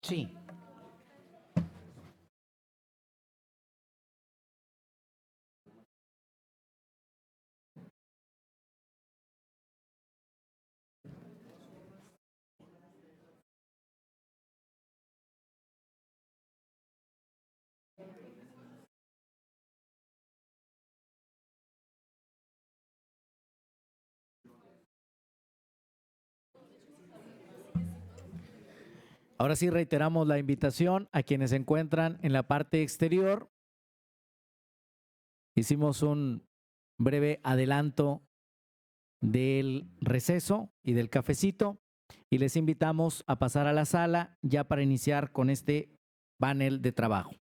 Sí. Ahora sí reiteramos la invitación a quienes se encuentran en la parte exterior. Hicimos un breve adelanto del receso y del cafecito y les invitamos a pasar a la sala ya para iniciar con este panel de trabajo.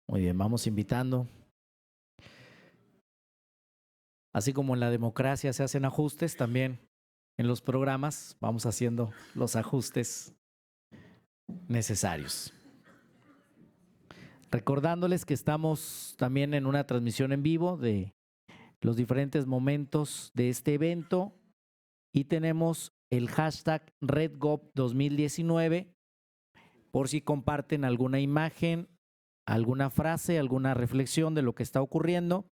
Muy bien, vamos invitando. Así como en la democracia se hacen ajustes, también en los programas vamos haciendo los ajustes necesarios. Recordándoles que estamos también en una transmisión en vivo de los diferentes momentos de este evento y tenemos el hashtag RedGov 2019 por si comparten alguna imagen, alguna frase, alguna reflexión de lo que está ocurriendo.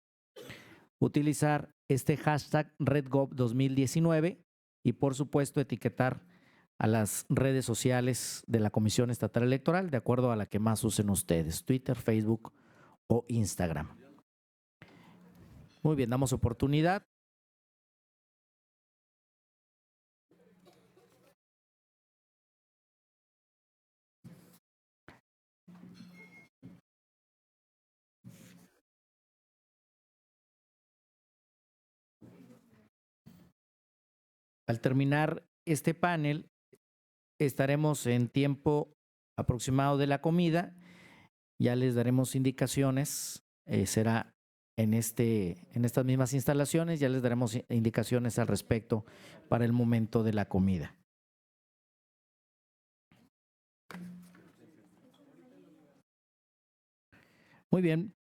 Utilizar este hashtag RedGov 2019 y por supuesto etiquetar a las redes sociales de la Comisión Estatal Electoral de acuerdo a la que más usen ustedes, Twitter, Facebook o Instagram. Muy bien, damos oportunidad. Al terminar este panel, estaremos en tiempo aproximado de la comida. Ya les daremos indicaciones. Será en estas mismas instalaciones. Ya les daremos indicaciones al respecto para el momento de la comida. Muy bien.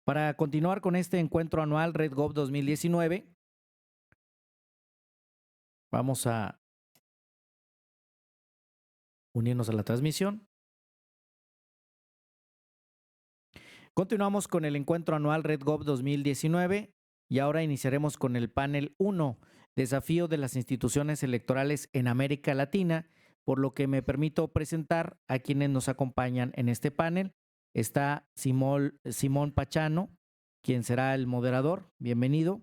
Para continuar con este encuentro anual RedGov 2019, vamos a unirnos a la transmisión. Continuamos con el encuentro anual RedGov 2019 y ahora iniciaremos con el panel 1, Desafío de las instituciones electorales en América Latina, por lo que me permito presentar a quienes nos acompañan en este panel. Está Simón Pachano, quien será el moderador. Bienvenido.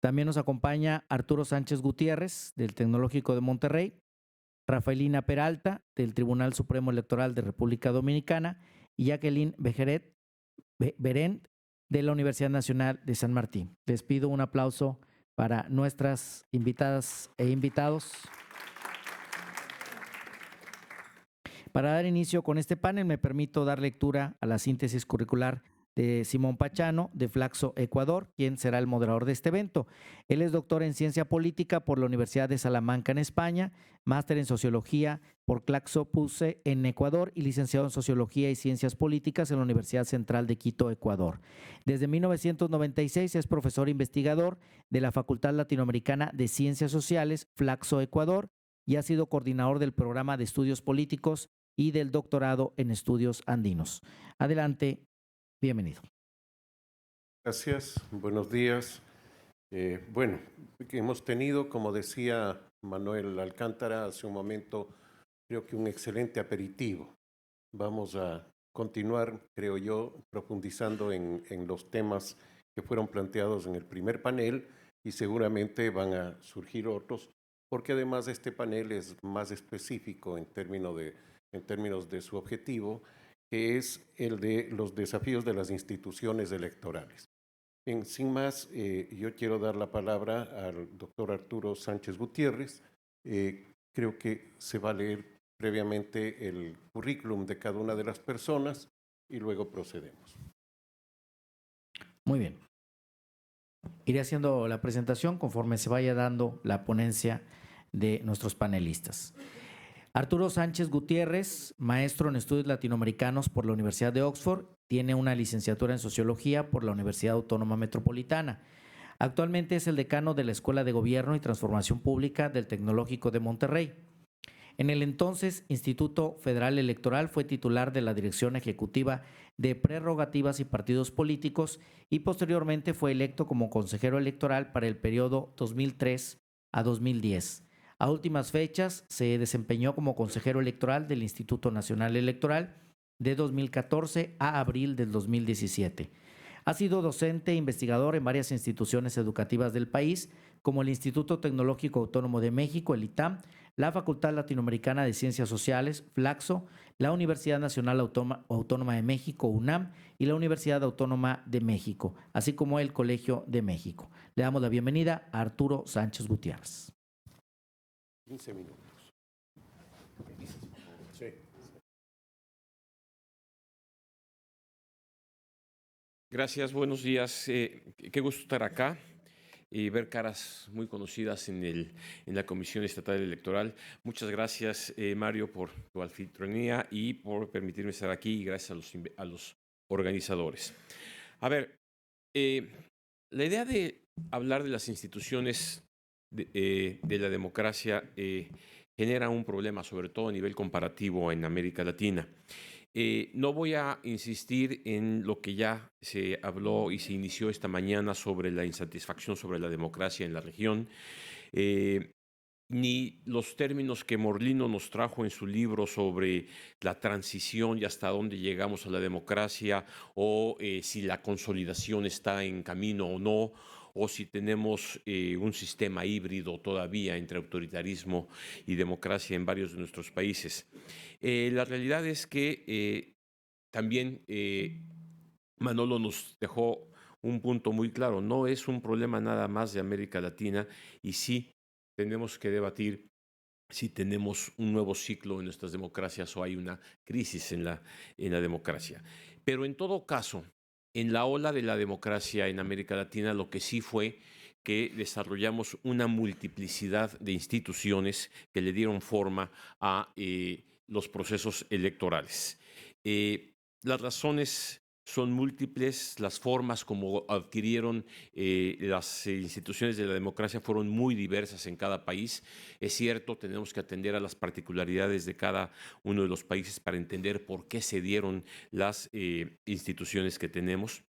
También nos acompaña Arturo Sánchez Gutiérrez, del Tecnológico de Monterrey, Rafaelina Peralta, del Tribunal Supremo Electoral de República Dominicana, y Jacqueline Berent, de la Universidad Nacional de San Martín. Les pido un aplauso para nuestras invitadas e invitados. Para dar inicio con este panel, me permito dar lectura a la síntesis curricular de Simón Pachano, de Flaxo, Ecuador, quien será el moderador de este evento. Él es doctor en Ciencia Política por la Universidad de Salamanca en España, máster en Sociología por Claxo Puse en Ecuador y licenciado en Sociología y Ciencias Políticas en la Universidad Central de Quito, Ecuador. Desde 1996 es profesor investigador de la Facultad Latinoamericana de Ciencias Sociales, Flaxo, Ecuador, y ha sido coordinador del programa de estudios políticos y del doctorado en estudios andinos. Adelante, bienvenido. Gracias, buenos días. Bueno, que hemos tenido, como decía Manuel Alcántara hace un momento, creo que un excelente aperitivo. Vamos a continuar, creo yo, profundizando en los temas que fueron planteados en el primer panel y seguramente van a surgir otros, porque además este panel es más específico en términos de su objetivo que es el de los desafíos de las instituciones electorales. Bien, sin más, yo quiero dar la palabra al doctor Arturo Sánchez Gutiérrez. Creo que se va a leer previamente el currículum de cada una de las personas y luego procedemos. Muy bien. Iré haciendo la presentación conforme se vaya dando la ponencia de nuestros panelistas. Arturo Sánchez Gutiérrez, maestro en estudios latinoamericanos por la Universidad de Oxford, tiene una licenciatura en sociología por la Universidad Autónoma Metropolitana. Actualmente es el decano de la Escuela de Gobierno y Transformación Pública del Tecnológico de Monterrey. En el entonces Instituto Federal Electoral fue titular de la Dirección Ejecutiva de Prerrogativas y Partidos Políticos y posteriormente fue electo como consejero electoral para el periodo 2003 a 2010. A últimas fechas se desempeñó como consejero electoral del Instituto Nacional Electoral de 2014 a abril del 2017. Ha sido docente e investigador en varias instituciones educativas del país, como el Instituto Tecnológico Autónomo de México, el ITAM, la Facultad Latinoamericana de Ciencias Sociales, FLACSO, la Universidad Nacional Autónoma de México, UNAM, y la Universidad Autónoma de México, así como el Colegio de México. Le damos la bienvenida a Arturo Sánchez Gutiérrez. 15 minutos. Sí. Gracias, buenos días. Qué gusto estar acá y ver caras muy conocidas en la Comisión Estatal Electoral. Muchas gracias, Mario, por tu anfitrionía y por permitirme estar aquí, y gracias a los organizadores. A ver, la idea de hablar de las instituciones de la democracia genera un problema, sobre todo a nivel comparativo en América Latina. No voy a insistir en lo que ya se habló y se inició esta mañana sobre la insatisfacción sobre la democracia en la región, ni los términos que Morlino nos trajo en su libro sobre la transición y hasta dónde llegamos a la democracia, o si la consolidación está en camino o no, o si tenemos un sistema híbrido todavía entre autoritarismo y democracia en varios de nuestros países. La realidad es que también Manolo nos dejó un punto muy claro: no es un problema nada más de América Latina, y sí tenemos que debatir si tenemos un nuevo ciclo en nuestras democracias o hay una crisis en la democracia. Pero en todo caso, en la ola de la democracia en América Latina, lo que sí fue que desarrollamos una multiplicidad de instituciones que le dieron forma a los procesos electorales. Las razones son múltiples, las formas como adquirieron las instituciones de la democracia fueron muy diversas en cada país. Es cierto, tenemos que atender a las particularidades de cada uno de los países para entender por qué se dieron las instituciones que tenemos.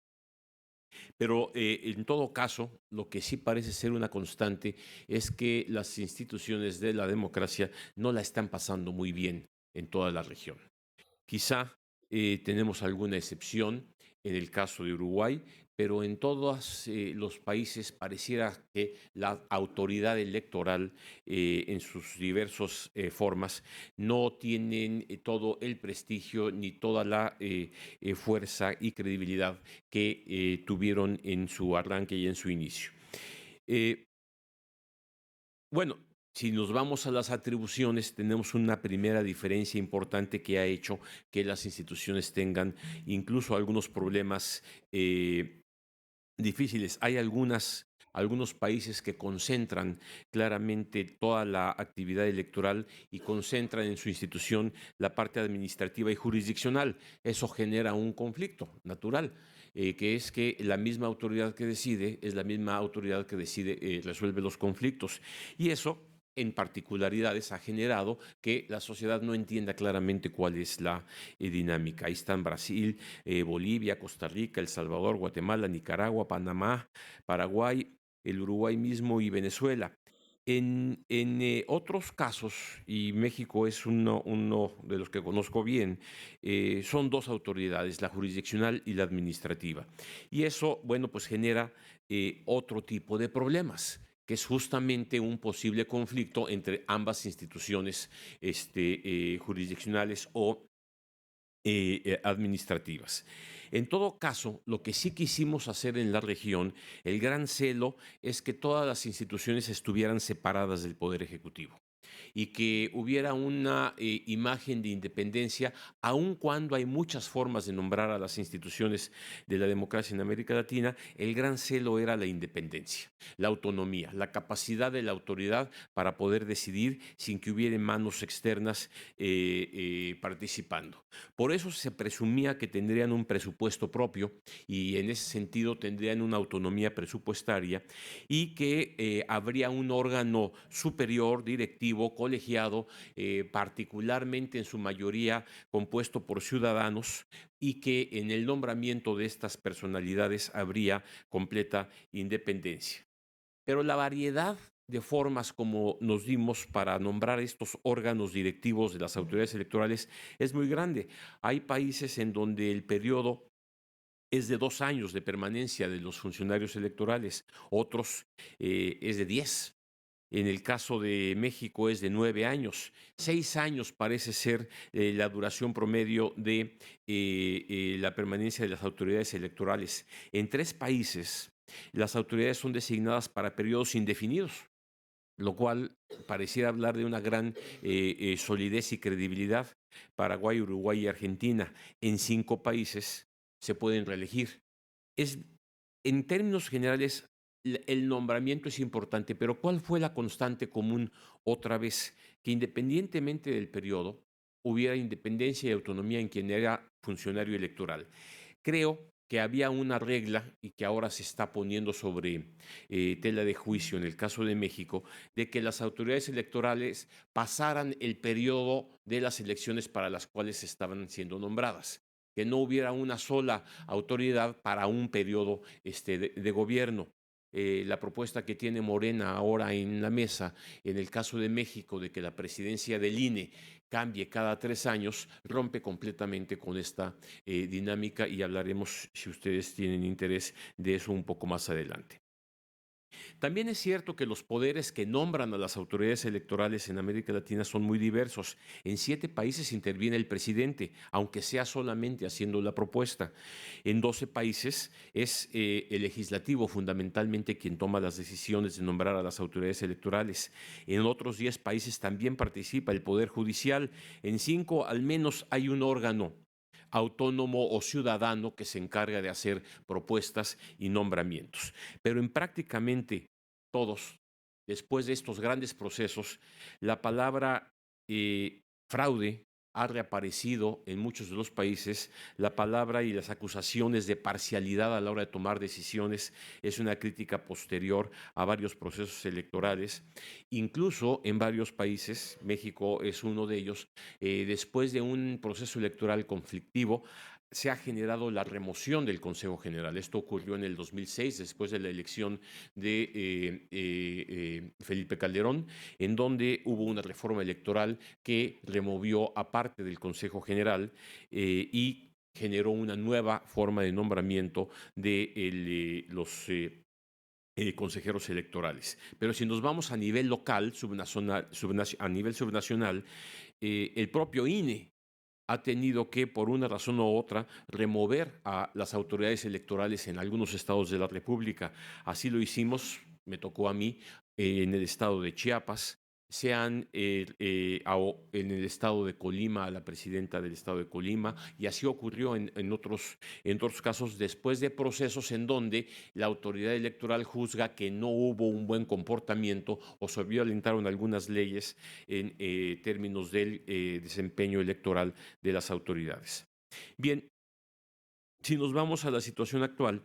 Pero en todo caso, lo que sí parece ser una constante es que las instituciones de la democracia no la están pasando muy bien en toda la región. Quizá tenemos alguna excepción en el caso de Uruguay, pero en todos los países pareciera que la autoridad electoral en sus diversas formas no tienen todo el prestigio ni toda la fuerza y credibilidad que tuvieron en su arranque y en su inicio. Bueno, si nos vamos a las atribuciones, tenemos una primera diferencia importante que ha hecho que las instituciones tengan incluso algunos problemas difíciles. Hay algunos países que concentran claramente toda la actividad electoral y concentran en su institución la parte administrativa y jurisdiccional. Eso genera un conflicto natural, que es que la misma autoridad que decide es la misma autoridad que decide, resuelve los conflictos. Y eso, en particularidades, ha generado que la sociedad no entienda claramente cuál es la dinámica. Ahí están Brasil, Bolivia, Costa Rica, El Salvador, Guatemala, Nicaragua, Panamá, Paraguay, el Uruguay mismo y Venezuela. En otros casos, y México es uno de los que conozco bien, son dos autoridades, la jurisdiccional y la administrativa. Y eso, bueno, pues genera otro tipo de problemas, que es justamente un posible conflicto entre ambas instituciones jurisdiccionales o administrativas. En todo caso, lo que sí quisimos hacer en la región, el gran celo, es que todas las instituciones estuvieran separadas del Poder Ejecutivo y que hubiera una imagen de independencia, aun cuando hay muchas formas de nombrar a las instituciones de la democracia en América Latina. El gran celo era la independencia, la autonomía, la capacidad de la autoridad para poder decidir sin que hubiera manos externas participando. Por eso se presumía que tendrían un presupuesto propio y en ese sentido tendrían una autonomía presupuestaria y que habría un órgano superior, directivo, colegiado, particularmente en su mayoría compuesto por ciudadanos, y que en el nombramiento de estas personalidades habría completa independencia. Pero la variedad de formas como nos dimos para nombrar estos órganos directivos de las autoridades electorales es muy grande. Hay países en donde el periodo es de 2 años de permanencia de los funcionarios electorales, otros es de 10. En el caso de México es de 9 años. 6 años parece ser la duración promedio de la permanencia de las autoridades electorales. En 3 países, las autoridades son designadas para periodos indefinidos, lo cual pareciera hablar de una gran solidez y credibilidad. Paraguay, Uruguay y Argentina. En 5 países se pueden reelegir. Es, en términos generales, el nombramiento es importante, pero ¿cuál fue la constante común otra vez? Que independientemente del periodo, hubiera independencia y autonomía en quien era funcionario electoral. Creo que había una regla y que ahora se está poniendo sobre tela de juicio en el caso de México, de que las autoridades electorales pasaran el periodo de las elecciones para las cuales estaban siendo nombradas, que no hubiera una sola autoridad para un periodo de gobierno. La propuesta que tiene Morena ahora en la mesa, en el caso de México, de que la presidencia del INE cambie cada 3 años, rompe completamente con esta dinámica, y hablaremos, si ustedes tienen interés, de eso un poco más adelante. También es cierto que los poderes que nombran a las autoridades electorales en América Latina son muy diversos. En 7 países interviene el presidente, aunque sea solamente haciendo la propuesta. En 12 países es el legislativo fundamentalmente quien toma las decisiones de nombrar a las autoridades electorales. En otros 10 países también participa el Poder Judicial. En 5 al menos hay un órgano autónomo o ciudadano que se encarga de hacer propuestas y nombramientos. Pero en prácticamente todos, después de estos grandes procesos, la palabra fraude ha reaparecido en muchos de los países. La palabra y las acusaciones de parcialidad a la hora de tomar decisiones es una crítica posterior a varios procesos electorales. Incluso en varios países, México es uno de ellos, después de un proceso electoral conflictivo, se ha generado la remoción del Consejo General. Esto ocurrió en el 2006, después de la elección de Felipe Calderón, en donde hubo una reforma electoral que removió a parte del Consejo General y generó una nueva forma de nombramiento de los consejeros electorales. Pero si nos vamos a nivel local, a nivel subnacional, el propio INE ha tenido que, por una razón u otra, remover a las autoridades electorales en algunos estados de la República. Así lo hicimos, me tocó a mí, en el estado de Chiapas, en el estado de Colima, a la presidenta del estado de Colima, y así ocurrió en otros casos, después de procesos en donde la autoridad electoral juzga que no hubo un buen comportamiento o se violentaron algunas leyes en términos del desempeño electoral de las autoridades. Bien, si nos vamos a la situación actual,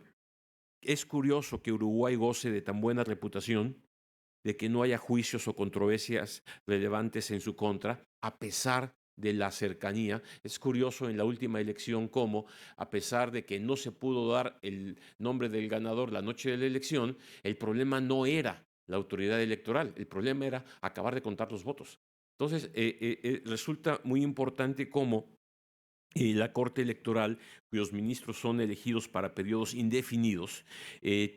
es curioso que Uruguay goce de tan buena reputación, de que no haya juicios o controversias relevantes en su contra, a pesar de la cercanía. Es curioso en la última elección cómo, a pesar de que no se pudo dar el nombre del ganador la noche de la elección, el problema no era la autoridad electoral, el problema era acabar de contar los votos. Entonces, resulta muy importante cómo la Corte Electoral, cuyos ministros son elegidos para periodos indefinidos,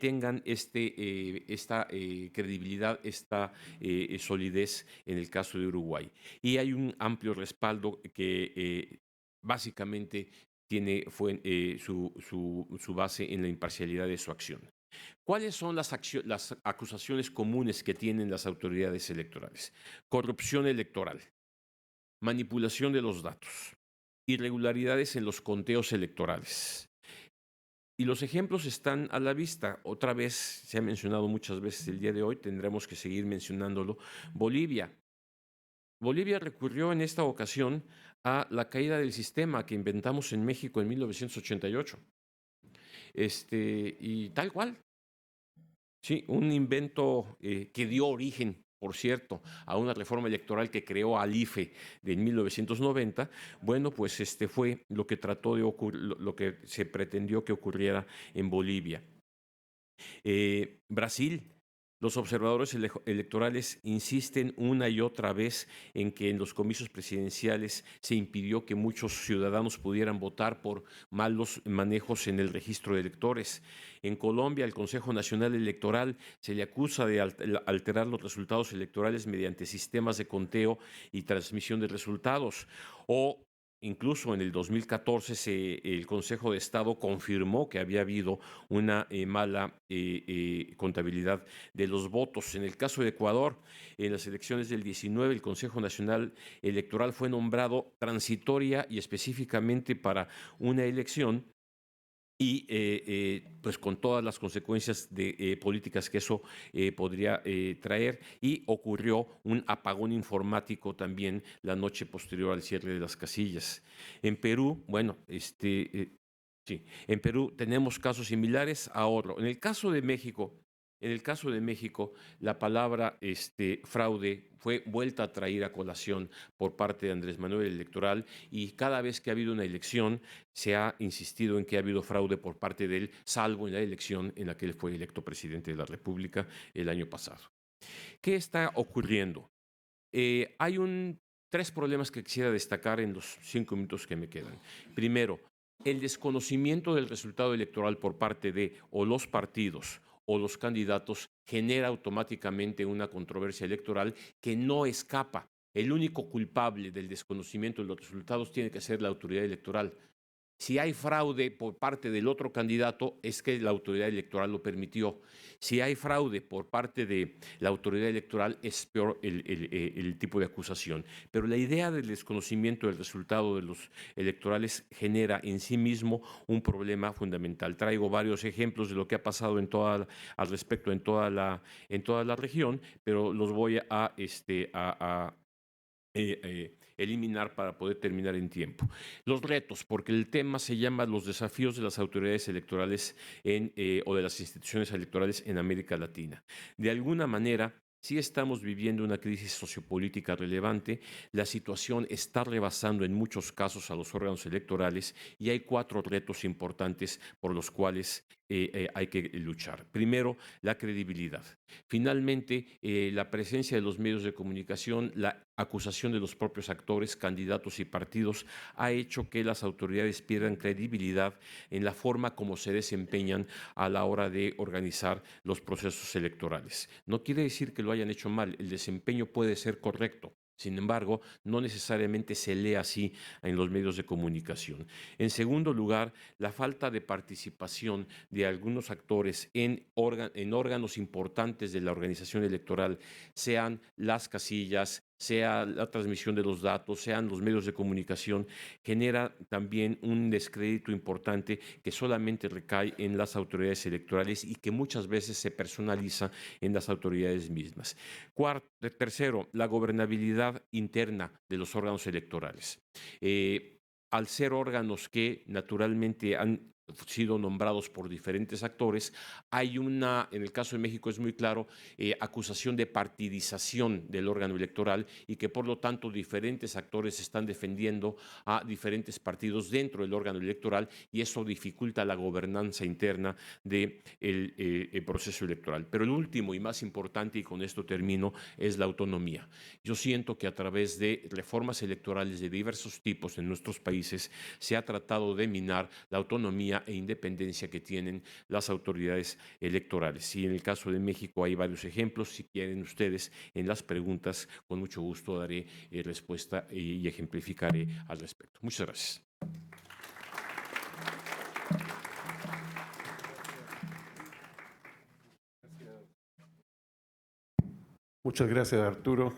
tengan esta credibilidad, esta solidez en el caso de Uruguay. Y hay un amplio respaldo que básicamente su base en la imparcialidad de su acción. ¿Cuáles son las acusaciones comunes que tienen las autoridades electorales? Corrupción electoral, manipulación de los datos, irregularidades en los conteos electorales. Y los ejemplos están a la vista. Otra vez, se ha mencionado muchas veces el día de hoy, tendremos que seguir mencionándolo. Bolivia. Bolivia recurrió en esta ocasión a la caída del sistema que inventamos en México en 1988. Y tal cual. Sí, un invento que dio origen, por cierto, a una reforma electoral que creó al IFE de 1990. Bueno, pues fue lo que trató de lo que se pretendió que ocurriera en Bolivia. Brasil. Los observadores electorales insisten una y otra vez en que en los comicios presidenciales se impidió que muchos ciudadanos pudieran votar por malos manejos en el registro de electores. En Colombia, el Consejo Nacional Electoral se le acusa de alterar los resultados electorales mediante sistemas de conteo y transmisión de resultados. O incluso en el 2014 el Consejo de Estado confirmó que había habido una mala contabilidad de los votos. En el caso de Ecuador, en las elecciones del 19, el Consejo Nacional Electoral fue nombrado transitoria y específicamente para una elección y pues con todas las consecuencias de políticas que eso podría traer, y ocurrió un apagón informático también la noche posterior al cierre de las casillas. En Perú, bueno, sí, en Perú tenemos casos similares a otro. En el caso de México, la palabra fraude fue vuelta a traer a colación por parte de Andrés Manuel Electoral, y cada vez que ha habido una elección se ha insistido en que ha habido fraude por parte de él, salvo en la elección en la que él fue electo presidente de la República el año pasado. ¿Qué está ocurriendo? Hay tres problemas que quisiera destacar en los 5 minutos que me quedan. Primero, el desconocimiento del resultado electoral por parte de o los partidos o los candidatos genera automáticamente una controversia electoral que no escapa. El único culpable del desconocimiento de los resultados tiene que ser la autoridad electoral. Si hay fraude por parte del otro candidato, es que la autoridad electoral lo permitió. Si hay fraude por parte de la autoridad electoral, es peor el tipo de acusación. Pero la idea del desconocimiento del resultado de los electorales genera en sí mismo un problema fundamental. Traigo varios ejemplos de lo que ha pasado al respecto en toda la región, pero los voy a eliminar para poder terminar en tiempo. Los retos, porque el tema se llama los desafíos de las autoridades electorales o de las instituciones electorales en América Latina. De alguna manera, sí estamos viviendo una crisis sociopolítica relevante, la situación está rebasando en muchos casos a los órganos electorales y hay 4 retos importantes por los cuales hay que luchar. Primero, la credibilidad. Finalmente, la presencia de los medios de comunicación, la acusación de los propios actores, candidatos y partidos ha hecho que las autoridades pierdan credibilidad en la forma como se desempeñan a la hora de organizar los procesos electorales. No quiere decir que lo hayan hecho mal, el desempeño puede ser correcto. Sin embargo, no necesariamente se lee así en los medios de comunicación. En segundo lugar, la falta de participación de algunos actores en órganos importantes de la organización electoral, sean las casillas, sea la transmisión de los datos, sean los medios de comunicación, genera también un descrédito importante que solamente recae en las autoridades electorales y que muchas veces se personaliza en las autoridades mismas. Tercero, la gobernabilidad interna de los órganos electorales. Al ser órganos que naturalmente han sido nombrados por diferentes actores, hay en el caso de México es muy claro, acusación de partidización del órgano electoral y que por lo tanto diferentes actores están defendiendo a diferentes partidos dentro del órgano electoral y eso dificulta la gobernanza interna del proceso electoral. Pero el último y más importante, y con esto termino, es la autonomía. Yo siento que a través de reformas electorales de diversos tipos en nuestros países se ha tratado de minar la autonomía e independencia que tienen las autoridades electorales. Y en el caso de México hay varios ejemplos. Si quieren ustedes, en las preguntas, con mucho gusto daré respuesta y ejemplificaré al respecto. Muchas gracias. Muchas gracias, Arturo.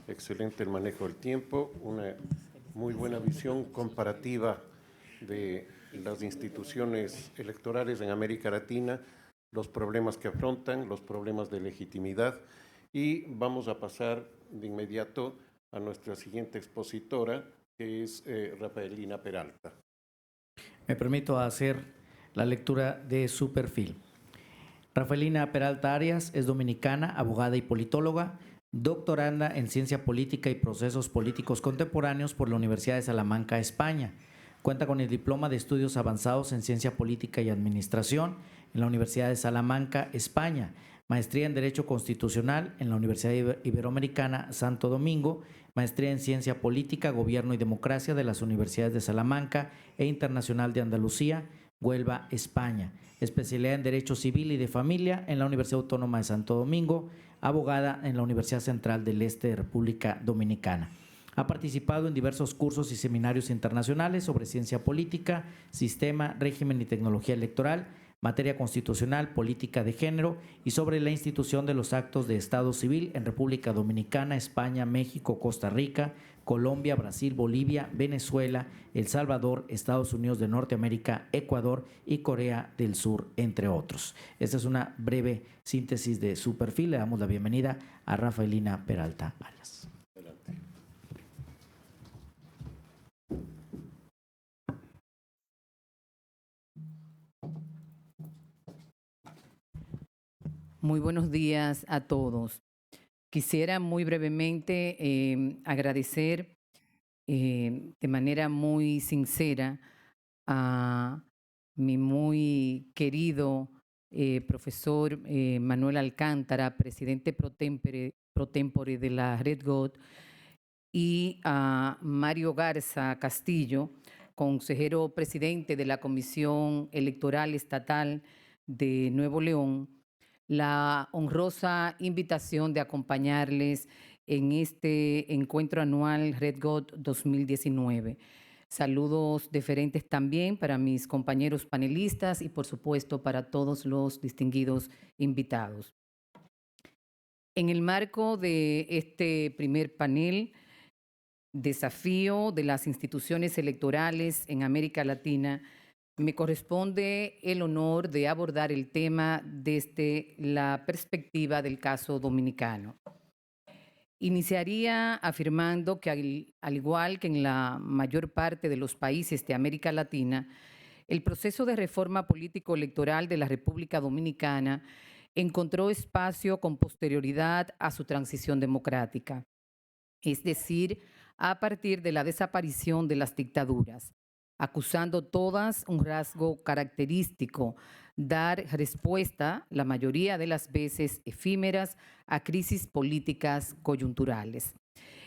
Excelente el manejo del tiempo, una muy buena visión comparativa de las instituciones electorales en América Latina, los problemas que afrontan, los problemas de legitimidad. Y vamos a pasar de inmediato a nuestra siguiente expositora, que es Rafaelina Peralta. Me permito hacer la lectura de su perfil. Rafaelina Peralta Arias es dominicana, abogada y politóloga, doctoranda en Ciencia Política y Procesos Políticos Contemporáneos por la Universidad de Salamanca, España. Cuenta con el diploma de Estudios Avanzados en Ciencia Política y Administración en la Universidad de Salamanca, España, maestría en Derecho Constitucional en la Universidad Iberoamericana Santo Domingo, maestría en Ciencia Política, Gobierno y Democracia de las Universidades de Salamanca e Internacional de Andalucía, Huelva, España. Especialidad en Derecho Civil y de Familia en la Universidad Autónoma de Santo Domingo, abogada en la Universidad Central del Este de República Dominicana. Ha participado en diversos cursos y seminarios internacionales sobre ciencia política, sistema, régimen y tecnología electoral, materia constitucional, política de género y sobre la institución de los actos de Estado civil en República Dominicana, España, México, Costa Rica, Colombia, Brasil, Bolivia, Venezuela, El Salvador, Estados Unidos de Norteamérica, Ecuador y Corea del Sur, entre otros. Esta es una breve síntesis de su perfil. Le damos la bienvenida a Rafaelina Peralta Arias. Adelante. Muy buenos días a todos. Quisiera muy brevemente agradecer de manera muy sincera a mi muy querido profesor Manuel Alcántara, presidente pro tempore de la Red GOT, y a Mario Garza Castillo, consejero presidente de la Comisión Electoral Estatal de Nuevo León, la honrosa invitación de acompañarles en este encuentro anual Red GOT 2019. Saludos deferentes también para mis compañeros panelistas y, por supuesto, para todos los distinguidos invitados. En el marco de este primer panel, Desafío de las instituciones electorales en América Latina, me corresponde el honor de abordar el tema desde la perspectiva del caso dominicano. Iniciaría afirmando que al igual que en la mayor parte de los países de América Latina, el proceso de reforma político-electoral de la República Dominicana encontró espacio con posterioridad a su transición democrática, es decir, a partir de la desaparición de las dictaduras, acusando todas un rasgo característico: dar respuesta, la mayoría de las veces efímeras, a crisis políticas coyunturales.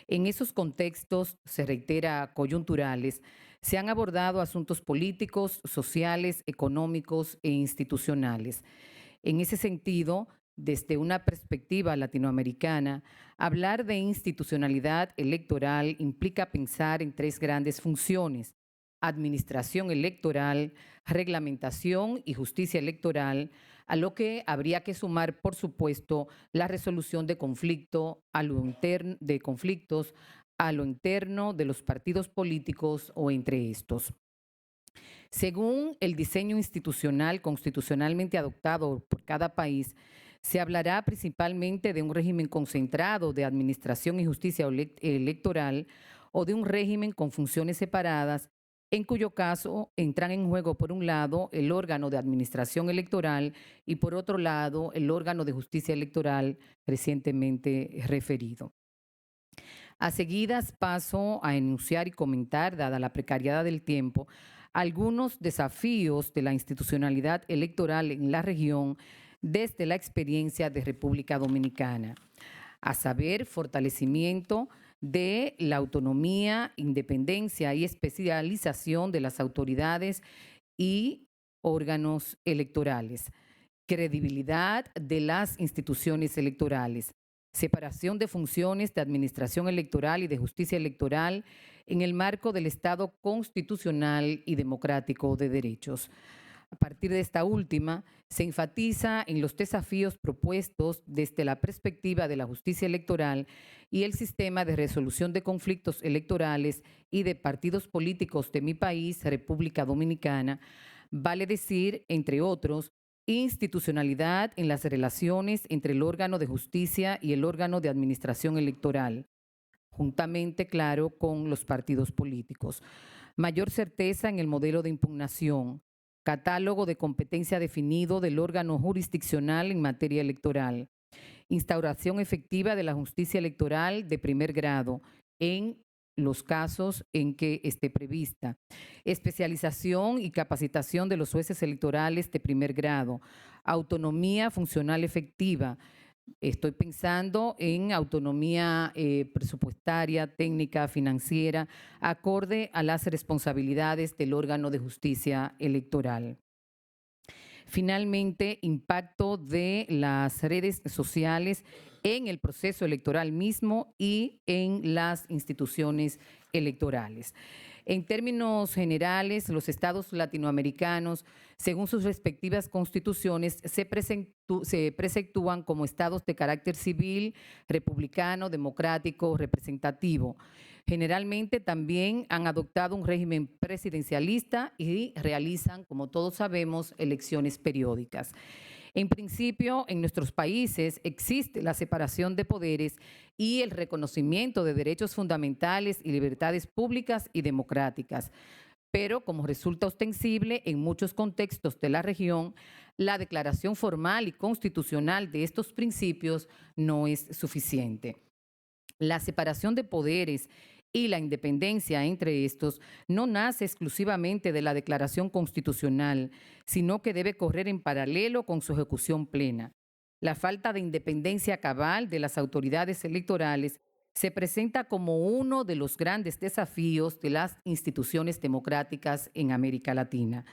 En esos contextos, se reitera coyunturales, se han abordado asuntos políticos, sociales, económicos e institucionales. En ese sentido, desde una perspectiva latinoamericana, hablar de institucionalidad electoral implica pensar en tres grandes funciones: administración electoral, reglamentación y justicia electoral, a lo que habría que sumar, por supuesto, la resolución de conflictos a lo interno de los partidos políticos o entre estos. Según el diseño institucional constitucionalmente adoptado por cada país, se hablará principalmente de un régimen concentrado de administración y justicia electoral o de un régimen con funciones separadas, en cuyo caso entran en juego, por un lado, el órgano de administración electoral y, por otro lado, el órgano de justicia electoral recientemente referido. A seguidas paso a enunciar y comentar, dada la precariedad del tiempo, algunos desafíos de la institucionalidad electoral en la región desde la experiencia de República Dominicana, a saber, fortalecimiento de la autonomía, independencia y especialización de las autoridades y órganos electorales, credibilidad de las instituciones electorales, separación de funciones de administración electoral y de justicia electoral en el marco del Estado constitucional y democrático de derechos. A partir de esta última, se enfatiza en los desafíos propuestos desde la perspectiva de la justicia electoral y el sistema de resolución de conflictos electorales y de partidos políticos de mi país, República Dominicana, vale decir, entre otros, institucionalidad en las relaciones entre el órgano de justicia y el órgano de administración electoral, juntamente, claro, con los partidos políticos. Mayor certeza en el modelo de impugnación, catálogo de competencia definido del órgano jurisdiccional en materia electoral, instauración efectiva de la justicia electoral de primer grado en los casos en que esté prevista, especialización y capacitación de los jueces electorales de primer grado, autonomía funcional efectiva. Estoy pensando en autonomía presupuestaria, técnica, financiera, acorde a las responsabilidades del órgano de justicia electoral. Finalmente, impacto de las redes sociales en el proceso electoral mismo y en las instituciones electorales. En términos generales, los estados latinoamericanos, según sus respectivas constituciones, se preceptúan como estados de carácter civil, republicano, democrático, representativo. Generalmente también han adoptado un régimen presidencialista y realizan, como todos sabemos, elecciones periódicas. En principio, en nuestros países existe la separación de poderes y el reconocimiento de derechos fundamentales y libertades públicas y democráticas. Pero, como resulta ostensible en muchos contextos de la región, la declaración formal y constitucional de estos principios no es suficiente. La separación de poderes y la independencia entre estos no nace exclusivamente de la Declaración Constitucional, sino que debe correr en paralelo con su ejecución plena. La falta de independencia cabal de las autoridades electorales se presenta como uno de los grandes desafíos de las instituciones democráticas en América Latina.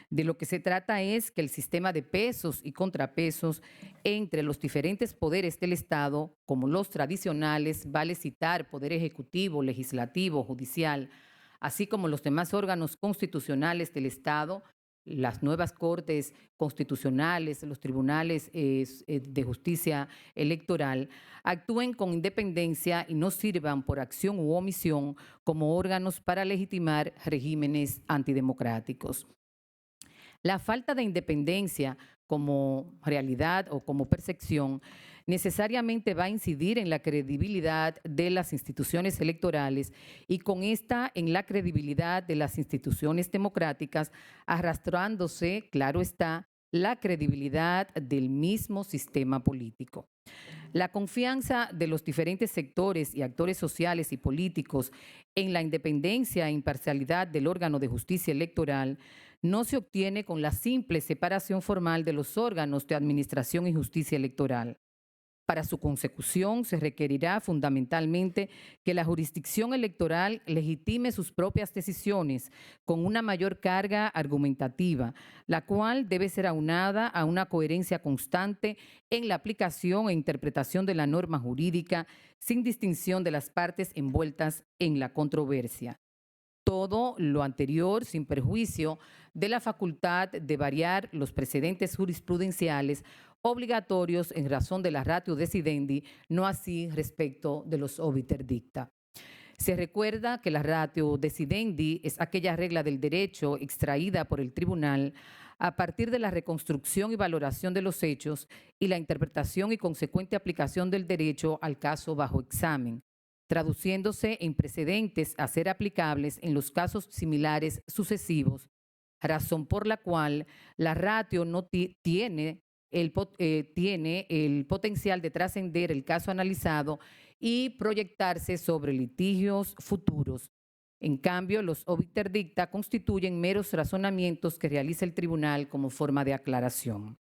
De lo que se trata es que el sistema de pesos y contrapesos entre los diferentes poderes del Estado, como los tradicionales, vale citar poder ejecutivo, legislativo, judicial, así como los demás órganos constitucionales del Estado, las nuevas cortes constitucionales, los tribunales de justicia electoral, actúen con independencia y no sirvan por acción u omisión como órganos para legitimar regímenes antidemocráticos. La falta de independencia como realidad o como percepción necesariamente va a incidir en la credibilidad de las instituciones electorales y con esta en la credibilidad de las instituciones democráticas, arrastrándose, claro está, la credibilidad del mismo sistema político. La confianza de los diferentes sectores y actores sociales y políticos en la independencia e imparcialidad del órgano de justicia electoral no se obtiene con la simple separación formal de los órganos de administración y justicia electoral. Para su consecución se requerirá fundamentalmente que la jurisdicción electoral legitime sus propias decisiones con una mayor carga argumentativa, la cual debe ser aunada a una coherencia constante en la aplicación e interpretación de la norma jurídica sin distinción de las partes envueltas en la controversia. Todo lo anterior sin perjuicio de la facultad de variar los precedentes jurisprudenciales obligatorios en razón de la ratio decidendi, no así respecto de los obiter dicta. Se recuerda que la ratio decidendi es aquella regla del derecho extraída por el tribunal a partir de la reconstrucción y valoración de los hechos y la interpretación y consecuente aplicación del derecho al caso bajo examen, traduciéndose en precedentes a ser aplicables en los casos similares sucesivos, razón por la cual la ratio no tiene el potencial de trascender el caso analizado y proyectarse sobre litigios futuros. En cambio, los obiter dicta constituyen meros razonamientos que realiza el tribunal como forma de aclaración.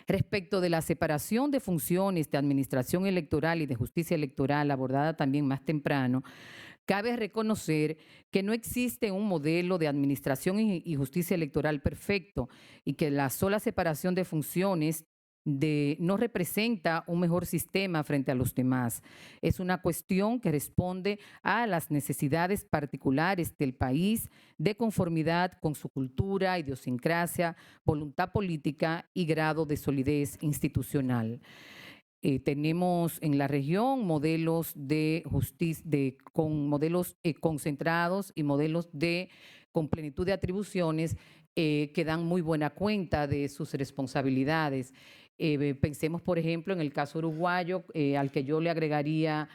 Respecto de la separación de funciones de administración electoral y de justicia electoral, abordada también más temprano, cabe reconocer que no existe un modelo de administración y justicia electoral perfecto y que la sola separación de funciones no representa un mejor sistema frente a los demás. Es una cuestión que responde a las necesidades particulares del país de conformidad con su cultura, idiosincrasia, voluntad política y grado de solidez institucional. Tenemos en la región modelos de justicia, con modelos concentrados y modelos con plenitud de atribuciones que dan muy buena cuenta de sus responsabilidades. Pensemos, por ejemplo, en el caso uruguayo, al que yo le agregaría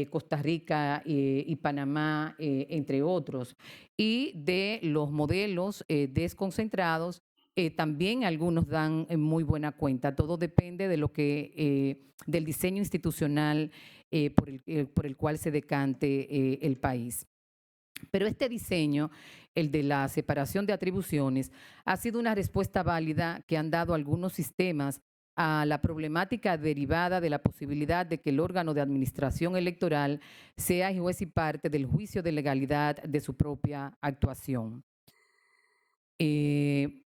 Costa Rica y Panamá, entre otros. Y de los modelos desconcentrados, también algunos dan muy buena cuenta. Todo depende de del diseño institucional por el cual se decante el país. Pero este diseño, el de la separación de atribuciones, ha sido una respuesta válida que han dado algunos sistemas a la problemática derivada de la posibilidad de que el órgano de administración electoral sea juez y parte del juicio de legalidad de su propia actuación.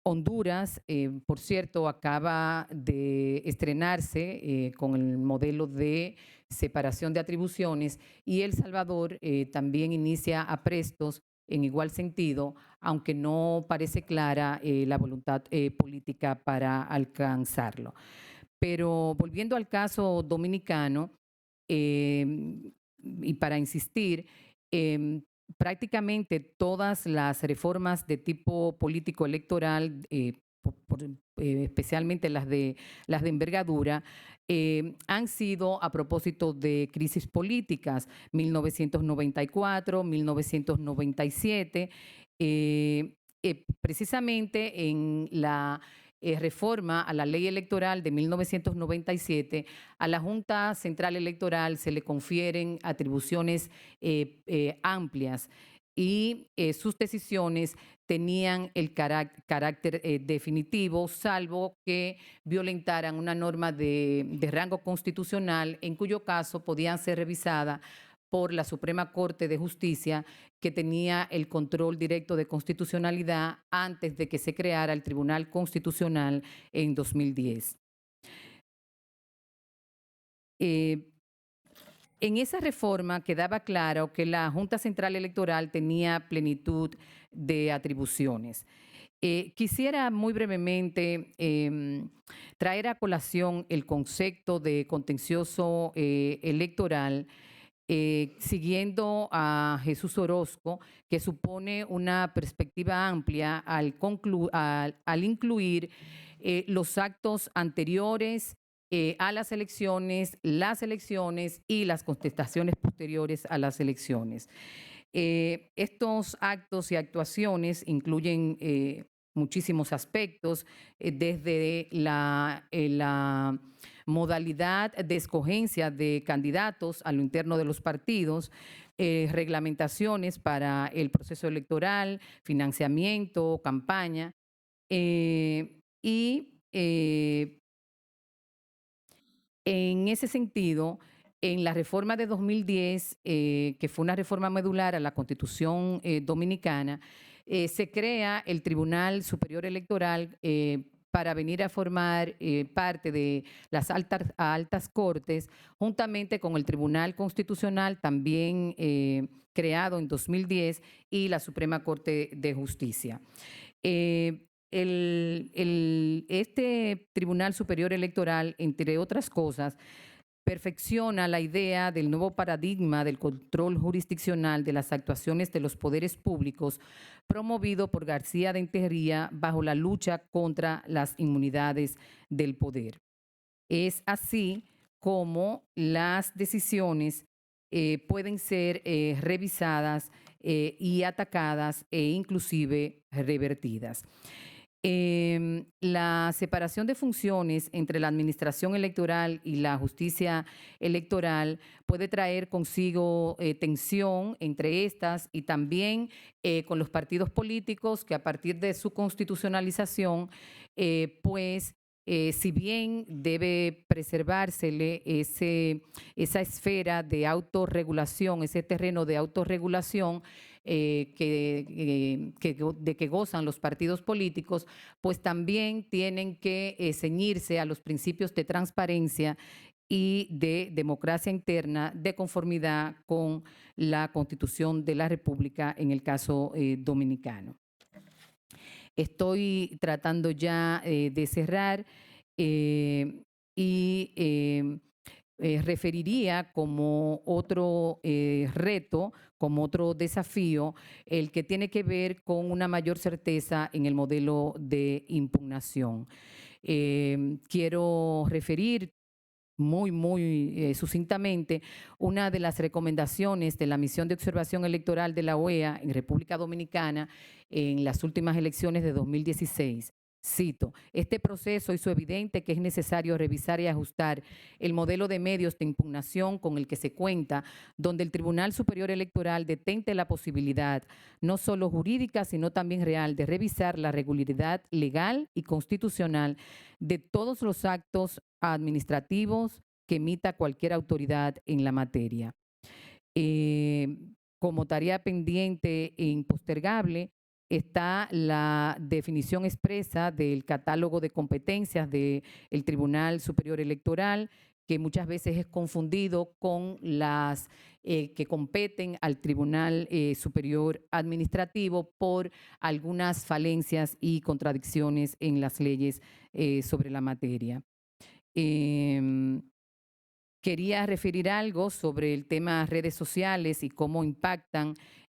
Honduras, por cierto, acaba de estrenarse con el modelo de separación de atribuciones y El Salvador también inicia aprestos en igual sentido, aunque no parece clara la voluntad política para alcanzarlo. Pero volviendo al caso dominicano, y para insistir, prácticamente todas las reformas de tipo político electoral, especialmente las de envergadura, han sido a propósito de crisis políticas, 1994, 1997, precisamente en la reforma a la ley electoral de 1997, a la Junta Central Electoral se le confieren atribuciones amplias y sus decisiones tenían el carácter definitivo, salvo que violentaran una norma de rango constitucional, en cuyo caso podían ser revisadas por la Suprema Corte de Justicia, que tenía el control directo de constitucionalidad antes de que se creara el Tribunal Constitucional en 2010. En esa reforma quedaba claro que la Junta Central Electoral tenía plenitud de atribuciones. Quisiera muy brevemente traer a colación el concepto de contencioso electoral, siguiendo a Jesús Orozco, que supone una perspectiva amplia al incluir los actos anteriores a las elecciones y las contestaciones posteriores a las elecciones. Estos actos y actuaciones incluyen muchísimos aspectos, desde la modalidad de escogencia de candidatos a lo interno de los partidos, reglamentaciones para el proceso electoral, financiamiento, campaña, en ese sentido, en la reforma de 2010, que fue una reforma medular a la Constitución dominicana, se crea el Tribunal Superior Electoral para venir a formar parte de las altas cortes, juntamente con el Tribunal Constitucional, también creado en 2010, y la Suprema Corte de Justicia. Este Tribunal Superior Electoral, entre otras cosas, perfecciona la idea del nuevo paradigma del control jurisdiccional de las actuaciones de los poderes públicos, promovido por García de Enterría bajo la lucha contra las inmunidades del poder. Es así como las decisiones pueden ser revisadas y atacadas e inclusive revertidas. La separación de funciones entre la administración electoral y la justicia electoral puede traer consigo tensión entre estas y también con los partidos políticos, que a partir de su constitucionalización, si bien debe preservársele esa esfera de autorregulación, ese terreno de autorregulación, de que gozan los partidos políticos, pues también tienen que ceñirse a los principios de transparencia y de democracia interna de conformidad con la Constitución de la República en el caso dominicano. Estoy tratando ya de cerrar referiría como otro reto, como otro desafío, el que tiene que ver con una mayor certeza en el modelo de impugnación. Quiero referir muy sucintamente una de las recomendaciones de la misión de observación electoral de la OEA en República Dominicana en las últimas elecciones de 2016. Cito, este proceso hizo evidente que es necesario revisar y ajustar el modelo de medios de impugnación con el que se cuenta, donde el Tribunal Superior Electoral detente la posibilidad, no solo jurídica, sino también real, de revisar la regularidad legal y constitucional de todos los actos administrativos que emita cualquier autoridad en la materia. Como tarea pendiente e impostergable, está la definición expresa del catálogo de competencias del Tribunal Superior Electoral, que muchas veces es confundido con las que competen al Tribunal Superior Administrativo por algunas falencias y contradicciones en las leyes sobre la materia. Quería referir algo sobre el tema redes sociales y cómo impactan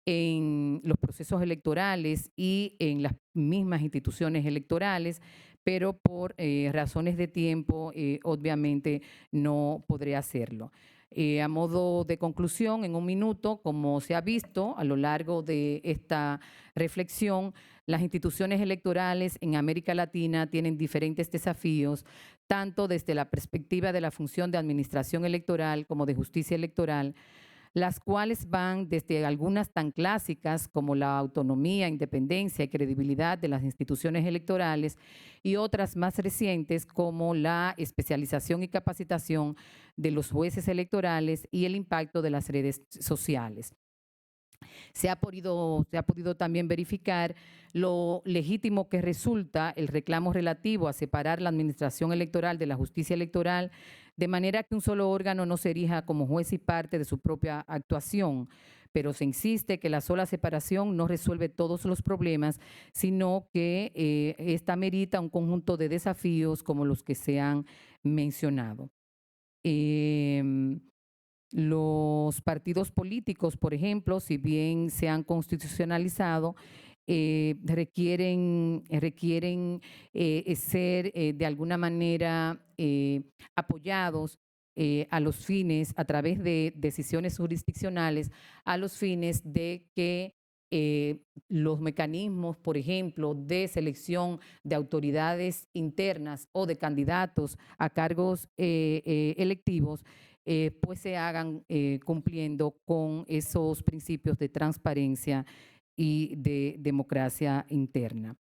en los procesos electorales y en las mismas instituciones electorales, pero por razones de tiempo, obviamente no podré hacerlo. A modo de conclusión, en un minuto, como se ha visto a lo largo de esta reflexión, las instituciones electorales en América Latina tienen diferentes desafíos, tanto desde la perspectiva de la función de administración electoral como de justicia electoral, las cuales van desde algunas tan clásicas como la autonomía, independencia y credibilidad de las instituciones electorales y otras más recientes como la especialización y capacitación de los jueces electorales y el impacto de las redes sociales. Se ha podido también verificar lo legítimo que resulta el reclamo relativo a separar la administración electoral de la justicia electoral, de manera que un solo órgano no se erija como juez y parte de su propia actuación, pero se insiste que la sola separación no resuelve todos los problemas, sino que esta merita un conjunto de desafíos como los que se han mencionado. Los partidos políticos, por ejemplo, si bien se han constitucionalizado, requieren ser de alguna manera apoyados a los fines, a través de decisiones jurisdiccionales, a los fines de que los mecanismos, por ejemplo, de selección de autoridades internas o de candidatos a cargos electivos, pues se hagan cumpliendo con esos principios de transparencia y de democracia interna.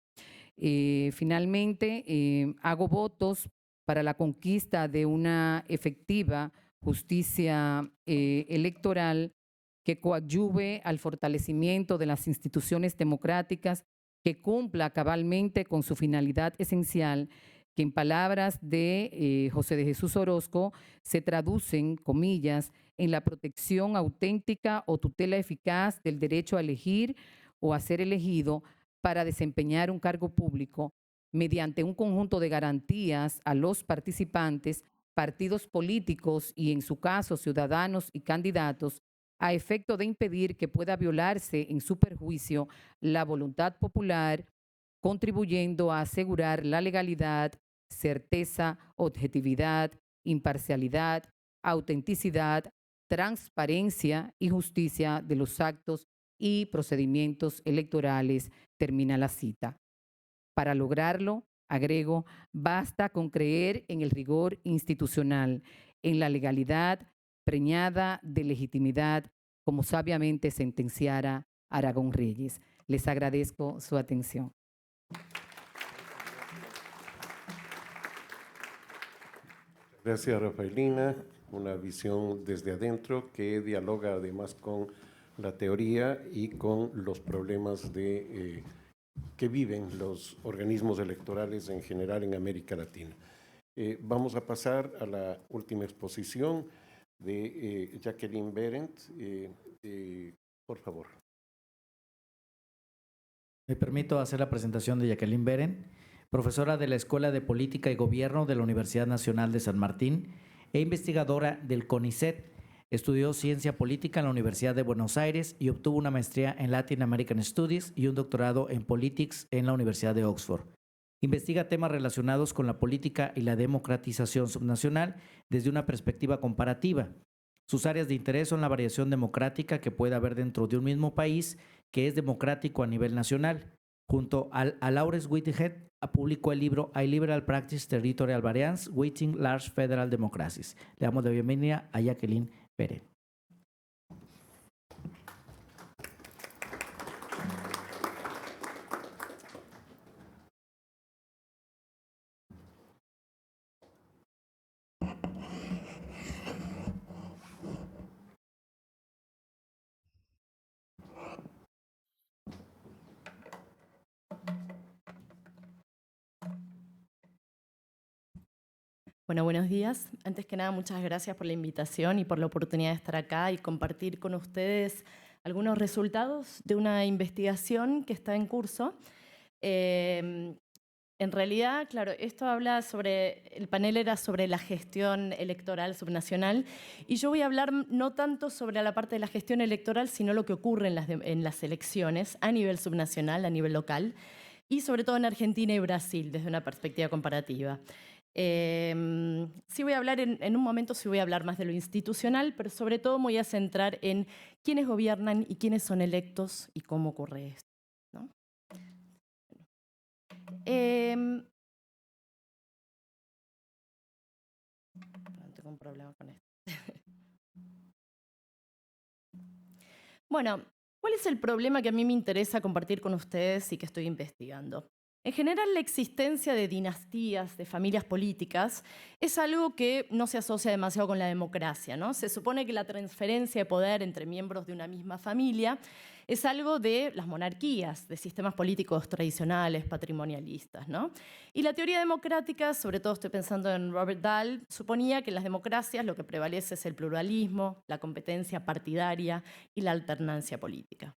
Finalmente, hago votos para la conquista de una efectiva justicia electoral que coadyuve al fortalecimiento de las instituciones democráticas, que cumpla cabalmente con su finalidad esencial, que en palabras de José de Jesús Orozco se traducen, comillas, en la protección auténtica o tutela eficaz del derecho a elegir o a ser elegido para desempeñar un cargo público mediante un conjunto de garantías a los participantes, partidos políticos y, en su caso, ciudadanos y candidatos, a efecto de impedir que pueda violarse en su perjuicio la voluntad popular, contribuyendo a asegurar la legalidad, certeza, objetividad, imparcialidad, autenticidad, transparencia y justicia de los actos y procedimientos electorales, termina la cita. Para lograrlo, agrego, basta con creer en el rigor institucional, en la legalidad preñada de legitimidad, como sabiamente sentenciara Aragón Reyes. Les agradezco su atención. Gracias, Rafaelina. Una visión desde adentro que dialoga además con la teoría y con los problemas que viven los organismos electorales en general en América Latina. Vamos a pasar a la última exposición de Jacqueline Berendt. Por favor. Me permito hacer la presentación de Jacqueline Berendt, profesora de la Escuela de Política y Gobierno de la Universidad Nacional de San Martín e investigadora del CONICET. Estudió Ciencia Política en la Universidad de Buenos Aires y obtuvo una maestría en Latin American Studies y un doctorado en Politics en la Universidad de Oxford. Investiga temas relacionados con la política y la democratización subnacional desde una perspectiva comparativa. Sus áreas de interés son la variación democrática que puede haber dentro de un mismo país que es democrático a nivel nacional. Junto a Lawrence Whitehead, publicó el libro A Liberal Practice Territorial Variance, Weighting Large Federal Democracies. Le damos la bienvenida a Jacqueline Berendt. Bueno, buenos días. Antes que nada, muchas gracias por la invitación y por la oportunidad de estar acá y compartir con ustedes algunos resultados de una investigación que está en curso. En realidad, claro, esto habla sobre, el panel era sobre la gestión electoral subnacional y yo voy a hablar no tanto sobre la parte de la gestión electoral, sino lo que ocurre en las elecciones a nivel subnacional, a nivel local y sobre todo en Argentina y Brasil desde una perspectiva comparativa. Sí voy a hablar en un momento, sí voy a hablar más de lo institucional, pero sobre todo me voy a centrar en quiénes gobiernan y quiénes son electos y cómo ocurre esto, ¿no? Tengo un problema con esto. Bueno, ¿cuál es el problema que a mí me interesa compartir con ustedes y que estoy investigando? En general, la existencia de dinastías, de familias políticas, es algo que no se asocia demasiado con la democracia, ¿no? Se supone que la transferencia de poder entre miembros de una misma familia es algo de las monarquías, de sistemas políticos tradicionales, patrimonialistas, ¿no? Y la teoría democrática, sobre todo estoy pensando en Robert Dahl, suponía que en las democracias lo que prevalece es el pluralismo, la competencia partidaria y la alternancia política.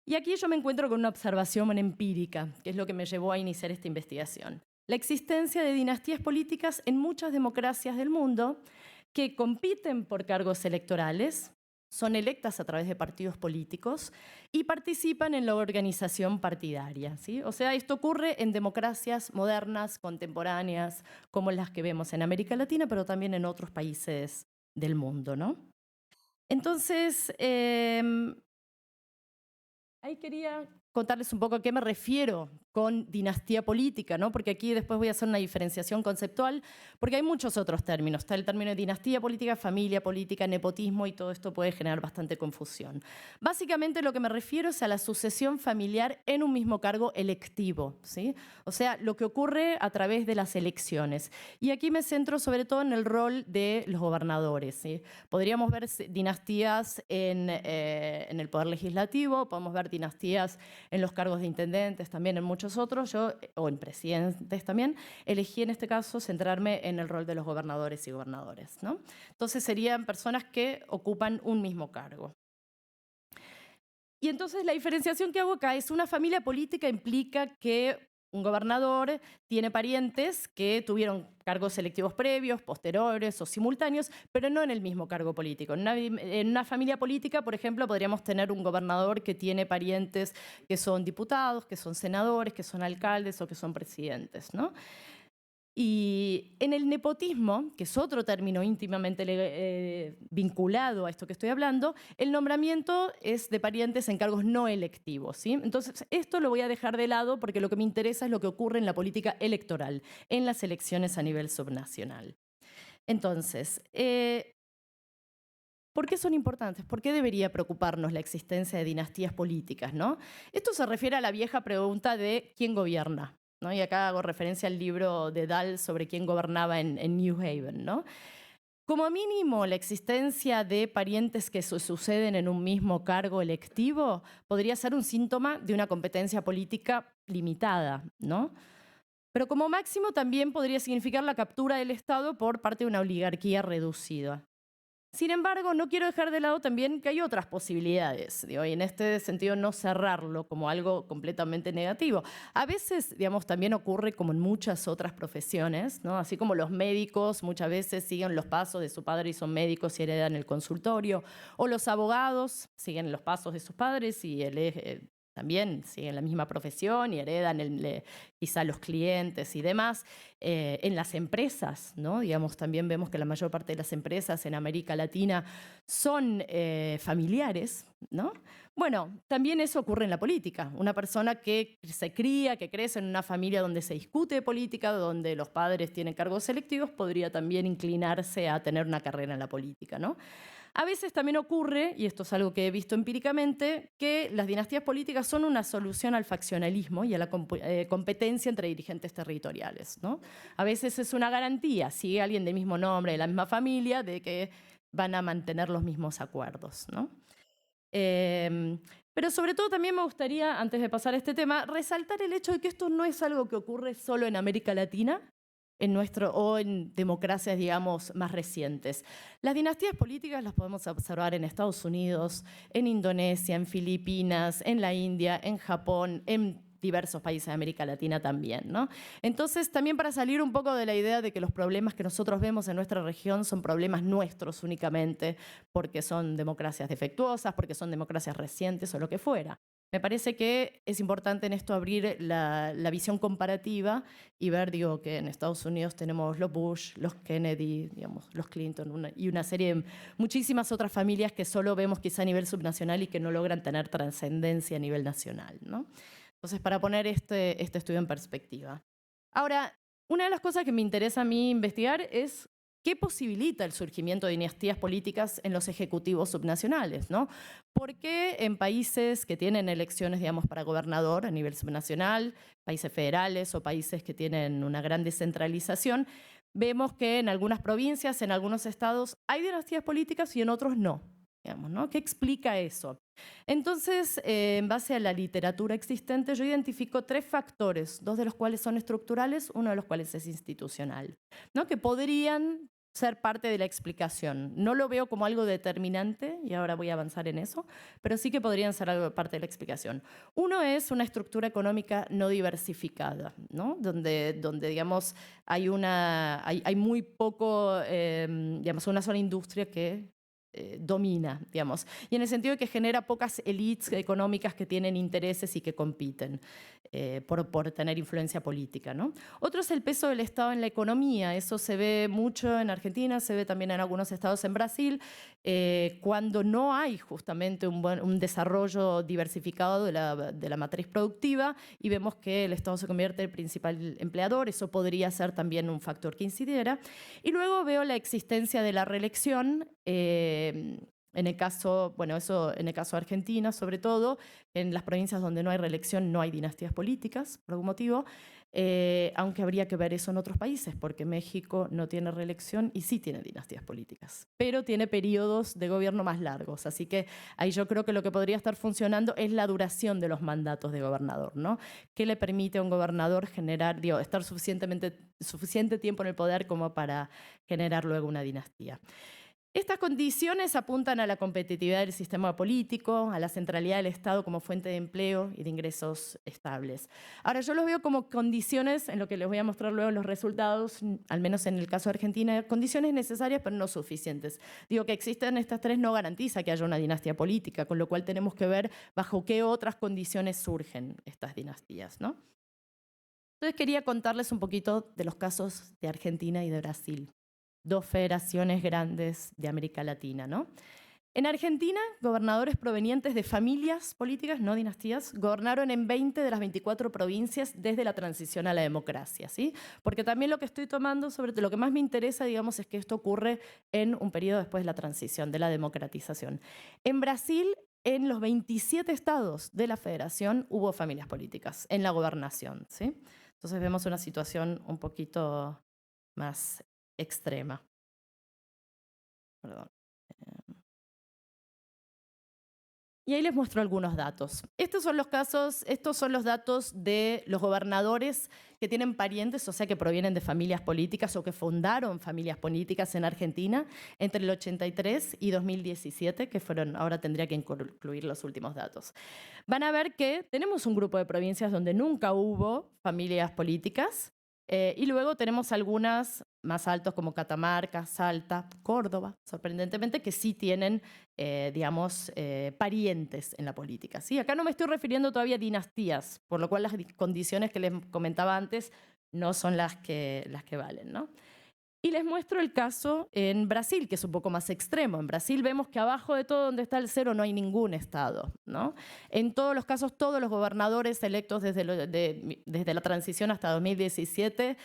Y aquí yo me encuentro con una observación empírica, que es lo que me llevó a iniciar esta investigación. La existencia de dinastías políticas en muchas democracias del mundo que compiten por cargos electorales, son electas a través de partidos políticos y participan en la organización partidaria, ¿sí? O sea, esto ocurre en democracias modernas, contemporáneas, como las que vemos en América Latina, pero también en otros países del mundo, ¿no? Entonces, ahí quería contarles un poco a qué me refiero con dinastía política, ¿no? Porque aquí después voy a hacer una diferenciación conceptual, porque hay muchos otros términos. Está el término de dinastía política, familia política, nepotismo, y todo esto puede generar bastante confusión. Básicamente lo que me refiero es a la sucesión familiar en un mismo cargo electivo, ¿sí? O sea, lo que ocurre a través de las elecciones. Y aquí me centro sobre todo en el rol de los gobernadores, ¿sí? Podríamos ver dinastías en el poder legislativo, podemos ver dinastías en los cargos de intendentes, también en muchos otros, o en presidentes también, elegí en este caso centrarme en el rol de los gobernadores y gobernadoras, ¿no? Entonces serían personas que ocupan un mismo cargo. Y entonces la diferenciación que hago acá es una familia política implica que un gobernador tiene parientes que tuvieron cargos electivos previos, posteriores o simultáneos, pero no en el mismo cargo político. En una familia política, por ejemplo, podríamos tener un gobernador que tiene parientes que son diputados, que son senadores, que son alcaldes o que son presidentes, ¿no? Y en el nepotismo, que es otro término íntimamente vinculado a esto que estoy hablando, el nombramiento es de parientes en cargos no electivos, ¿sí? Entonces, esto lo voy a dejar de lado porque lo que me interesa es lo que ocurre en la política electoral, en las elecciones a nivel subnacional. Entonces, ¿por qué son importantes? ¿Por qué debería preocuparnos la existencia de dinastías políticas, ¿no? Esto se refiere a la vieja pregunta de quién gobierna, ¿no? Y acá hago referencia al libro de Dahl sobre quién gobernaba en New Haven, ¿no? Como mínimo, la existencia de parientes que suceden en un mismo cargo electivo podría ser un síntoma de una competencia política limitada, ¿no? Pero como máximo también podría significar la captura del Estado por parte de una oligarquía reducida. Sin embargo, no quiero dejar de lado también que hay otras posibilidades, digo, y en este sentido no cerrarlo como algo completamente negativo. A veces, digamos, también ocurre como en muchas otras profesiones, ¿no? Así como los médicos muchas veces siguen los pasos de su padre y son médicos y heredan el consultorio, o los abogados siguen los pasos de sus padres y también siguen la misma profesión y heredan quizá los clientes y demás. En las empresas, ¿no? Digamos, también vemos que la mayor parte de las empresas en América Latina son familiares, ¿no? Bueno, también eso ocurre en la política. Una persona que se cría, que crece en una familia donde se discute de política, donde los padres tienen cargos electivos, podría también inclinarse a tener una carrera en la política, ¿no? A veces también ocurre, y esto es algo que he visto empíricamente, que las dinastías políticas son una solución al faccionalismo y a la competencia entre dirigentes territoriales, ¿no? A veces es una garantía, si alguien del mismo nombre, de la misma familia, de que van a mantener los mismos acuerdos, ¿no? Pero sobre todo también me gustaría, antes de pasar a este tema, resaltar el hecho de que esto no es algo que ocurre solo en América Latina, o en democracias, digamos, más recientes. Las dinastías políticas las podemos observar en Estados Unidos, en Indonesia, en Filipinas, en la India, en Japón, en diversos países de América Latina también, ¿no? Entonces, también para salir un poco de la idea de que los problemas que nosotros vemos en nuestra región son problemas nuestros únicamente, porque son democracias defectuosas, porque son democracias recientes o lo que fuera. Me parece que es importante en esto abrir la visión comparativa y ver, digo, que en Estados Unidos tenemos los Bush, los Kennedy, digamos, los Clinton y una serie, muchísimas otras familias que solo vemos quizá a nivel subnacional y que no logran tener trascendencia a nivel nacional, ¿no? Entonces, para poner este estudio en perspectiva. Ahora, una de las cosas que me interesa a mí investigar es qué posibilita el surgimiento de dinastías políticas en los ejecutivos subnacionales, ¿no? ¿Por qué en países que tienen elecciones, digamos, para gobernador a nivel subnacional, países federales o países que tienen una gran descentralización, vemos que en algunas provincias, en algunos estados, hay dinastías políticas y en otros no? Digamos, ¿no? ¿Qué explica eso? Entonces, en base a la literatura existente, yo identifico 3 factores, 2 de los cuales son estructurales, uno de los cuales es institucional, ¿no? Que podrían ser parte de la explicación. No lo veo como algo determinante, y ahora voy a avanzar en eso, pero sí que podrían ser algo parte de la explicación. Uno es una estructura económica no diversificada, ¿no? Donde digamos, hay muy poco, digamos, una sola industria que domina, digamos, y en el sentido de que genera pocas élites económicas que tienen intereses y que compiten por tener influencia política, ¿no? Otro es el peso del Estado en la economía. Eso se ve mucho en Argentina, se ve también en algunos estados en Brasil, cuando no hay justamente un desarrollo diversificado de la matriz productiva y vemos que el Estado se convierte en el principal empleador. Eso podría ser también un factor que incidiera. Y luego veo la existencia de la reelección, en el caso, bueno, eso en el caso de Argentina, sobre todo, en las provincias donde no hay reelección no hay dinastías políticas, por algún motivo, aunque habría que ver eso en otros países, porque México no tiene reelección y sí tiene dinastías políticas, pero tiene periodos de gobierno más largos. Así que ahí yo creo que lo que podría estar funcionando es la duración de los mandatos de gobernador, ¿no? ¿Qué le permite a un gobernador generar, estar suficiente tiempo en el poder como para generar luego una dinastía? Estas condiciones apuntan a la competitividad del sistema político, a la centralidad del Estado como fuente de empleo y de ingresos estables. Ahora, yo los veo como condiciones, en lo que les voy a mostrar luego los resultados, al menos en el caso de Argentina, condiciones necesarias pero no suficientes. Digo que existen estas 3 no garantiza que haya una dinastía política, con lo cual tenemos que ver bajo qué otras condiciones surgen estas dinastías, ¿no? Entonces quería contarles un poquito de los casos de Argentina y de Brasil. 2 federaciones grandes de América Latina, ¿no? En Argentina, gobernadores provenientes de familias políticas, no dinastías, gobernaron en 20 de las 24 provincias desde la transición a la democracia, ¿sí? Porque también lo que estoy tomando, sobre todo lo que más me interesa, digamos, es que esto ocurre en un periodo después de la transición, de la democratización. En Brasil, en los 27 estados de la federación hubo familias políticas en la gobernación, ¿sí? Entonces vemos una situación un poquito más extrema. Perdón. Y ahí les muestro algunos datos. Estos son los datos de los gobernadores que tienen parientes, o sea, que provienen de familias políticas o que fundaron familias políticas en Argentina entre el 83 y 2017, que fueron, ahora tendría que incluir los últimos datos. Van a ver que tenemos un grupo de provincias donde nunca hubo familias políticas, y luego tenemos algunas más altos como Catamarca, Salta, Córdoba, sorprendentemente, que sí tienen, parientes en la política. ¿Sí? Acá no me estoy refiriendo todavía a dinastías, por lo cual las condiciones que les comentaba antes no son las que valen, ¿no? Y les muestro el caso en Brasil, que es un poco más extremo. En Brasil vemos que abajo de todo donde está el cero no hay ningún estado, ¿no? En todos los casos, todos los gobernadores electos desde la transición hasta 2017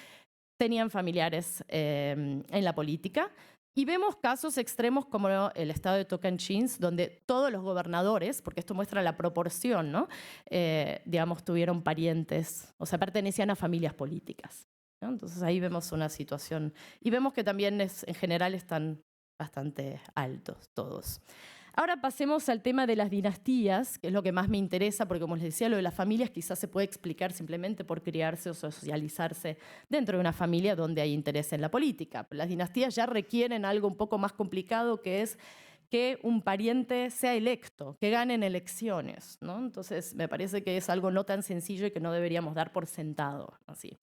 tenían familiares en la política. Y vemos casos extremos como el estado de Tocantins, donde todos los gobernadores, porque esto muestra la proporción, ¿no? Tuvieron parientes, o sea, pertenecían a familias políticas, ¿no? Entonces ahí vemos una situación. Y vemos que también en general están bastante altos todos. Ahora pasemos al tema de las dinastías, que es lo que más me interesa, porque como les decía, lo de las familias quizás se puede explicar simplemente por criarse o socializarse dentro de una familia donde hay interés en la política. Las dinastías ya requieren algo un poco más complicado, que es que un pariente sea electo, que ganen elecciones, ¿no? Entonces me parece que es algo no tan sencillo y que no deberíamos dar por sentado así.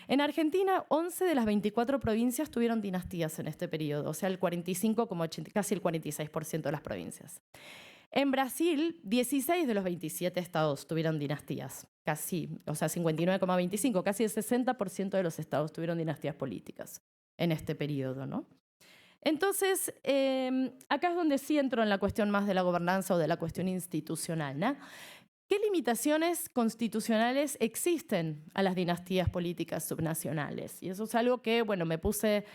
En Argentina, 11 de las 24 provincias tuvieron dinastías en este periodo, o sea, casi el 46% de las provincias. En Brasil, 16 de los 27 estados tuvieron dinastías, casi, o sea, 59,25, casi el 60% de los estados tuvieron dinastías políticas en este periodo, ¿no? Entonces, acá es donde sí entro en la cuestión más de la gobernanza o de la cuestión institucional, ¿no? ¿Qué limitaciones constitucionales existen a las dinastías políticas subnacionales? Y eso es algo que, bueno, me puse...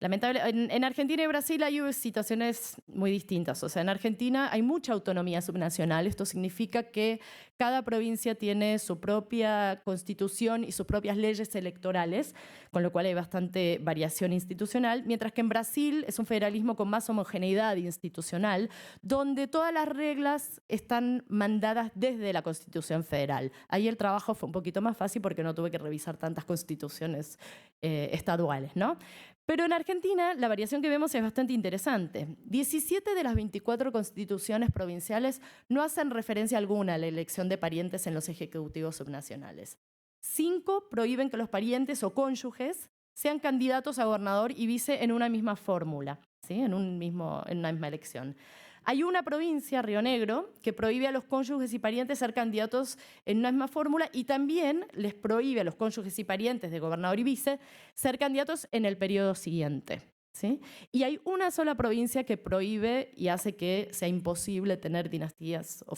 En Argentina y Brasil hay situaciones muy distintas. O sea, en Argentina hay mucha autonomía subnacional. Esto significa que cada provincia tiene su propia constitución y sus propias leyes electorales, con lo cual hay bastante variación institucional, mientras que en Brasil es un federalismo con más homogeneidad institucional, donde todas las reglas están mandadas desde la Constitución Federal. Ahí el trabajo fue un poquito más fácil porque no tuve que revisar tantas constituciones estaduales, ¿no? Pero en Argentina la variación que vemos es bastante interesante. 17 de las 24 constituciones provinciales no hacen referencia alguna a la elección de parientes en los ejecutivos subnacionales. 5 prohíben que los parientes o cónyuges sean candidatos a gobernador y vice en una misma fórmula, ¿sí? en una misma elección. Hay una provincia, Río Negro, que prohíbe a los cónyuges y parientes ser candidatos en una misma fórmula y también les prohíbe a los cónyuges y parientes de gobernador y vice ser candidatos en el periodo siguiente, ¿sí? Y hay una sola provincia que prohíbe y hace que sea imposible tener dinastías o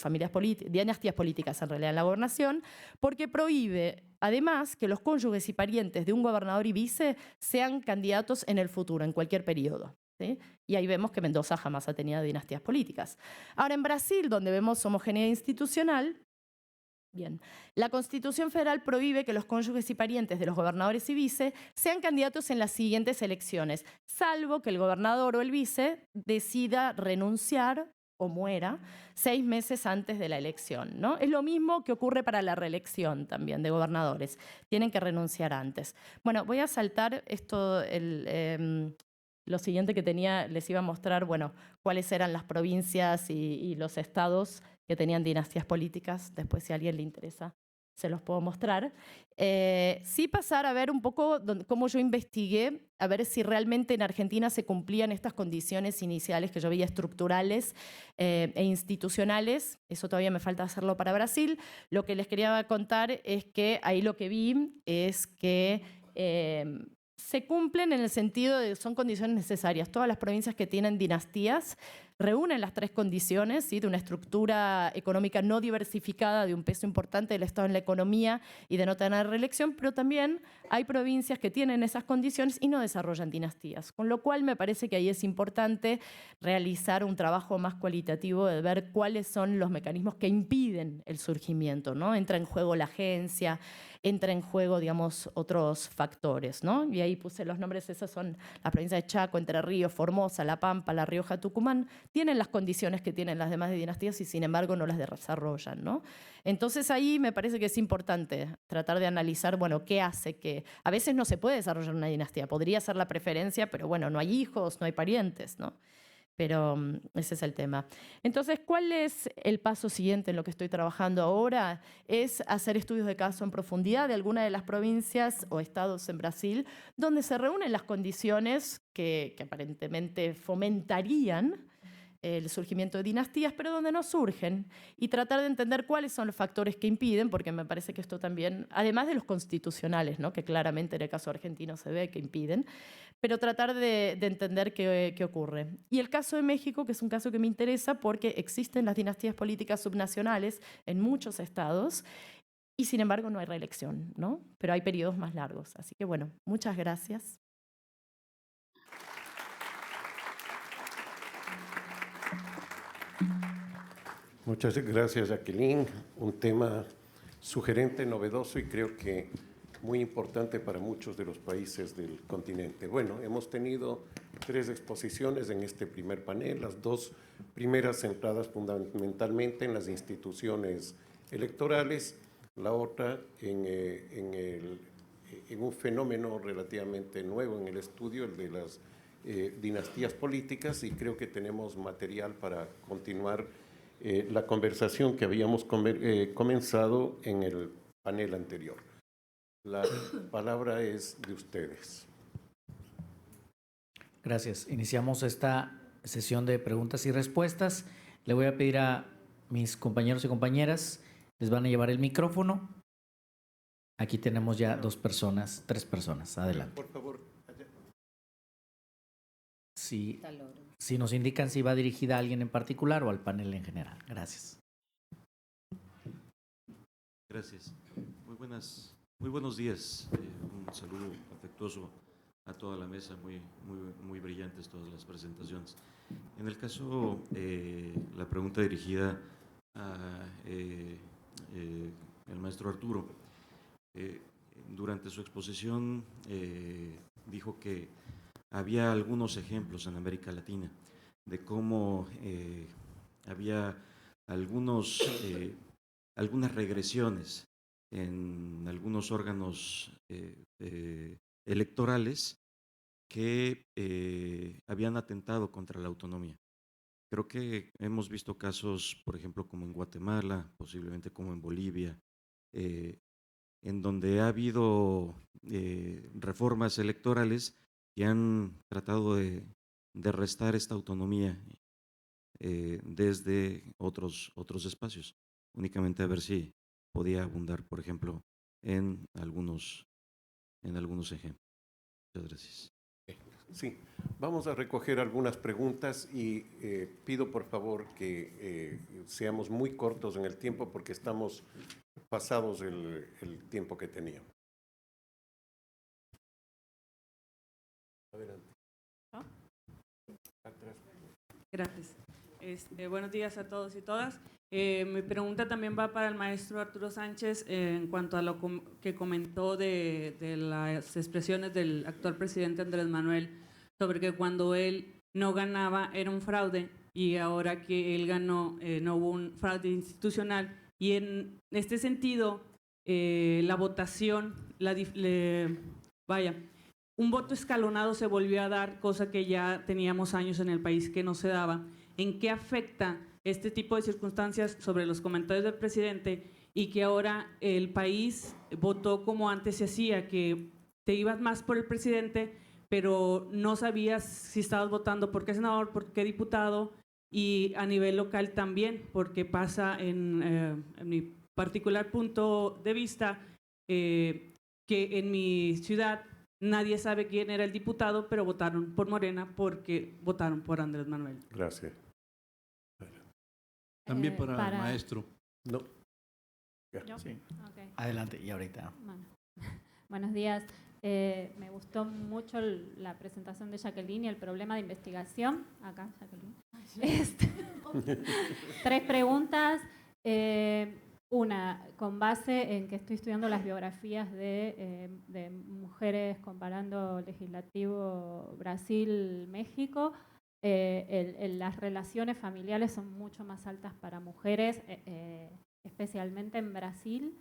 dinastías políticas en realidad en la gobernación, porque prohíbe además que los cónyuges y parientes de un gobernador y vice sean candidatos en el futuro, en cualquier periodo, ¿sí? Y ahí vemos que Mendoza jamás ha tenido dinastías políticas. Ahora, en Brasil, donde vemos homogeneidad institucional, bien, la Constitución Federal prohíbe que los cónyuges y parientes de los gobernadores y vice sean candidatos en las siguientes elecciones, salvo que el gobernador o el vice decida renunciar o muera 6 meses antes de la elección, ¿no? Es lo mismo que ocurre para la reelección también de gobernadores. Tienen que renunciar antes. Bueno, voy a saltar esto, lo siguiente que tenía, les iba a mostrar, bueno, cuáles eran las provincias y los estados que tenían dinastías políticas. Después, si a alguien le interesa, se los puedo mostrar. Sí pasar a ver un poco cómo yo investigué, a ver si realmente en Argentina se cumplían estas condiciones iniciales que yo veía estructurales e institucionales. Eso todavía me falta hacerlo para Brasil. Lo que les quería contar es que ahí lo que vi es que se cumplen en el sentido de que son condiciones necesarias. Todas las provincias que tienen dinastías reúnen las 3 condiciones, ¿sí? De una estructura económica no diversificada, de un peso importante del Estado en la economía y de no tener reelección, pero también hay provincias que tienen esas condiciones y no desarrollan dinastías. Con lo cual me parece que ahí es importante realizar un trabajo más cualitativo de ver cuáles son los mecanismos que impiden el surgimiento, ¿no? Entra en juego la agencia, entra en juego, digamos, otros factores, ¿no? Y ahí puse los nombres, esas son las provincias de Chaco, Entre Ríos, Formosa, La Pampa, La Rioja, Tucumán, tienen las condiciones que tienen las demás dinastías y sin embargo no las desarrollan, ¿no? Entonces ahí me parece que es importante tratar de analizar, bueno, qué hace que a veces no se puede desarrollar una dinastía, podría ser la preferencia, pero bueno, no hay hijos, no hay parientes, ¿no? Pero ese es el tema. Entonces, ¿cuál es el paso siguiente en lo que estoy trabajando ahora? Es hacer estudios de caso en profundidad de alguna de las provincias o estados en Brasil donde se reúnen las condiciones que aparentemente fomentarían el surgimiento de dinastías, pero donde no surgen, y tratar de entender cuáles son los factores que impiden, porque me parece que esto también, además de los constitucionales, ¿no? Que claramente en el caso argentino se ve que impiden, pero tratar de entender qué ocurre. Y el caso de México, que es un caso que me interesa porque existen las dinastías políticas subnacionales en muchos estados y sin embargo no hay reelección, ¿no? Pero hay periodos más largos. Así que bueno, muchas gracias. Muchas gracias, Jacqueline. Un tema sugerente, novedoso y creo que muy importante para muchos de los países del continente. Bueno, hemos tenido 3 exposiciones en este primer panel, las 2 primeras centradas fundamentalmente en las instituciones electorales, la otra en un fenómeno relativamente nuevo en el estudio, el de las dinastías políticas, y creo que tenemos material para continuar la conversación que habíamos comenzado en el panel anterior. La palabra es de ustedes. Gracias. Iniciamos esta sesión de preguntas y respuestas. Le voy a pedir a mis compañeros y compañeras, les van a llevar el micrófono. Aquí tenemos ya 2 personas, 3 personas. Adelante. Por favor. Si nos indican si va dirigida a alguien en particular o al panel en general. Gracias. Gracias. Muy buenos días. Un saludo afectuoso a toda la mesa. Muy brillantes todas las presentaciones. En el caso, la pregunta dirigida a el maestro Arturo. Durante su exposición dijo que había algunos ejemplos en América Latina de cómo había algunas regresiones en algunos órganos electorales que habían atentado contra la autonomía. Creo que hemos visto casos, por ejemplo, como en Guatemala, posiblemente como en Bolivia, en donde ha habido reformas electorales que han tratado de restar esta autonomía desde otros espacios. Únicamente a ver si podía abundar, por ejemplo, en algunos ejemplos. Muchas gracias. Sí, vamos a recoger algunas preguntas y pido por favor que seamos muy cortos en el tiempo porque estamos pasados el tiempo que teníamos. Adelante. Gracias. Buenos días a todos y todas. Mi pregunta también va para el maestro Arturo Sánchez en cuanto a lo que comentó de las expresiones del actual presidente Andrés Manuel sobre que cuando él no ganaba era un fraude y ahora que él ganó no hubo un fraude institucional. Y en este sentido, la votación, un voto escalonado se volvió a dar, cosa que ya teníamos años en el país que no se daba. ¿En qué afecta este tipo de circunstancias sobre los comentarios del presidente y que ahora el país votó como antes se hacía, que te ibas más por el presidente, pero no sabías si estabas votando por qué senador, por qué diputado, y a nivel local también, porque pasa en mi particular punto de vista que en mi ciudad nadie sabe quién era el diputado, pero votaron por Morena porque votaron por Andrés Manuel. Gracias. También para el maestro. No. ¿Yo? Sí. Okay. Adelante, y ahorita. Bueno. Buenos días. Me gustó mucho la presentación de Jacqueline y el problema de investigación. Acá, Jacqueline. 3 preguntas. con base en que estoy estudiando las biografías de mujeres comparando legislativo Brasil-México, las relaciones familiares son mucho más altas para mujeres, especialmente en Brasil,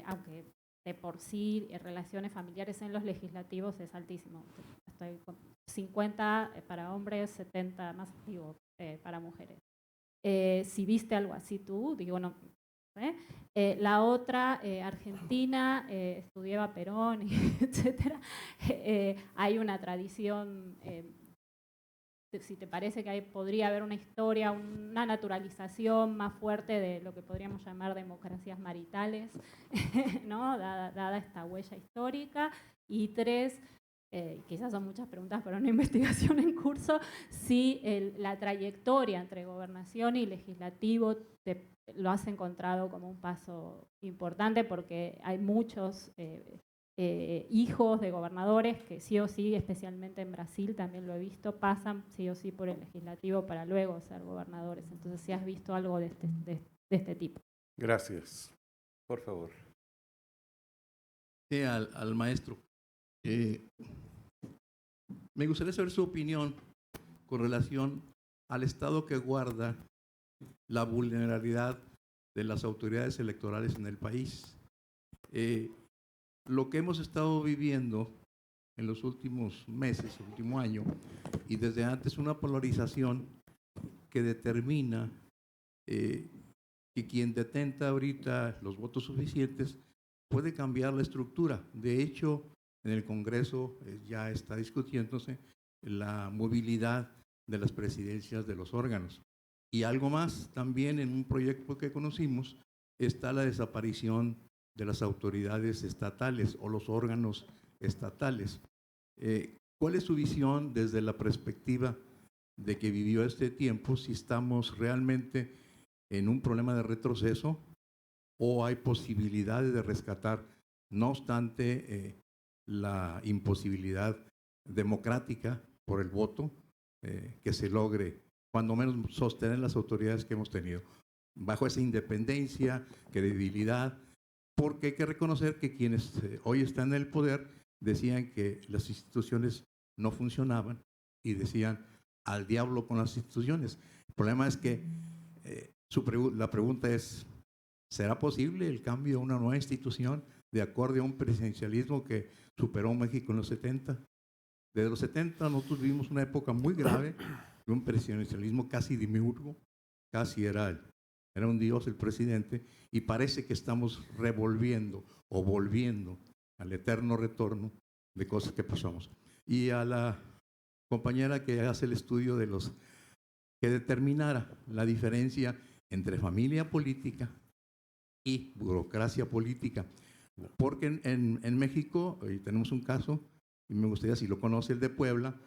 aunque de por sí relaciones familiares en los legislativos es altísimo. Estoy con 50 para hombres, 70 más, digo, para mujeres. Si viste algo así tú, digo, no. La otra, Argentina, estudiaba Perón, etcétera. Hay una tradición, si te parece que podría haber una historia, una naturalización más fuerte de lo que podríamos llamar democracias maritales, ¿no? Dada esta huella histórica. Y 3, quizás son muchas preguntas para una investigación en curso, si la trayectoria entre gobernación y legislativo lo has encontrado como un paso importante, porque hay muchos hijos de gobernadores que sí o sí, especialmente en Brasil también lo he visto, pasan sí o sí por el legislativo para luego ser gobernadores. Entonces, si has visto algo de este tipo. Gracias. Por favor. Sí, al maestro. Me gustaría saber su opinión con relación al estado que guarda la vulnerabilidad de las autoridades electorales en el país. Lo que hemos estado viviendo en los últimos meses, el último año, y desde antes, una polarización que determina que quien detenta ahorita los votos suficientes puede cambiar la estructura. De hecho, en el Congreso ya está discutiéndose la movilidad de las presidencias de los órganos. Y algo más, también en un proyecto que conocimos, está la desaparición de las autoridades estatales o los órganos estatales. ¿Cuál es su visión desde la perspectiva de que vivió este tiempo? Si estamos realmente en un problema de retroceso o hay posibilidades de rescatar, no obstante la imposibilidad democrática por el voto, que se logre, cuando menos, sostener las autoridades que hemos tenido, bajo esa independencia, credibilidad, porque hay que reconocer que quienes hoy están en el poder decían que las instituciones no funcionaban y decían al diablo con las instituciones. El problema es que la pregunta es, ¿será posible el cambio a una nueva institución de acuerdo a un presidencialismo que superó México en los 70? Desde los 70 nosotros vivimos una época muy grave de un presidencialismo casi demiurgo, casi era un dios el presidente, y parece que estamos revolviendo o volviendo al eterno retorno de cosas que pasamos. Y a la compañera que hace el estudio de los que determinara la diferencia entre familia política y burocracia política. Porque en México tenemos un caso, y me gustaría, si lo conoce, el de Puebla,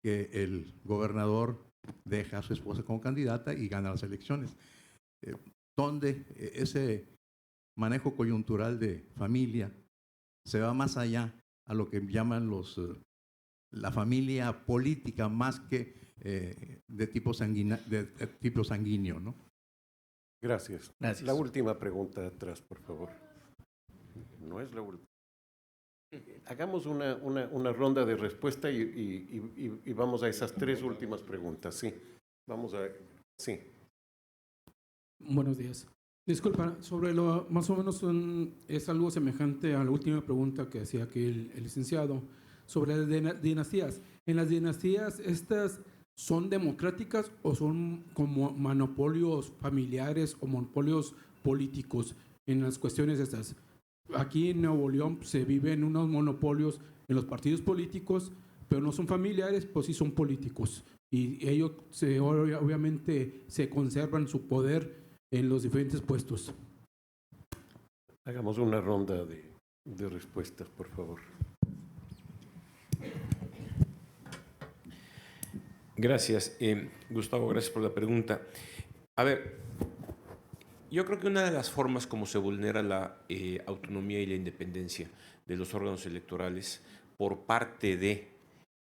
que el gobernador deja a su esposa como candidata y gana las elecciones. Donde ese manejo coyuntural de familia se va más allá a lo que llaman la familia política, más que de tipo sanguíneo, ¿no? Gracias. Gracias. La última pregunta atrás, por favor. No es la última. Hagamos una ronda de respuesta y vamos a esas 3 últimas preguntas. Sí, vamos a... Sí. Buenos días. Disculpa, sobre más o menos es algo semejante a la última pregunta que hacía aquí el licenciado, sobre las dinastías. En las dinastías, ¿estas son democráticas o son como monopolios familiares o monopolios políticos en las cuestiones estas? Aquí en Nuevo León se viven unos monopolios en los partidos políticos, pero no son familiares, pues sí son políticos. Y ellos obviamente se conservan su poder en los diferentes puestos. Hagamos una ronda de respuestas, por favor. Gracias, Gustavo, gracias por la pregunta. A ver, yo creo que una de las formas como se vulnera la autonomía y la independencia de los órganos electorales por parte del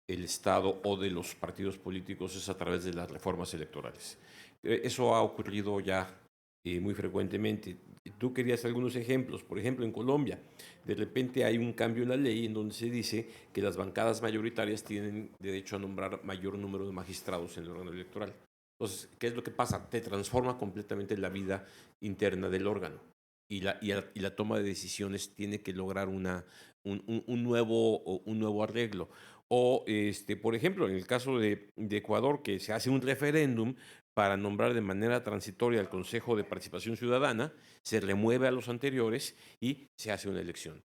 Estado o de los partidos políticos es a través de las reformas electorales. Eso ha ocurrido ya muy frecuentemente. Tú querías algunos ejemplos. Por ejemplo, en Colombia, de repente hay un cambio en la ley en donde se dice que las bancadas mayoritarias tienen derecho a nombrar mayor número de magistrados en el órgano electoral. Entonces, ¿qué es lo que pasa? Te transforma completamente la vida interna del órgano y la toma de decisiones tiene que lograr un nuevo arreglo. O, por ejemplo, en el caso de Ecuador, que se hace un referéndum para nombrar de manera transitoria al Consejo de Participación Ciudadana, se remueve a los anteriores y se hace una elección.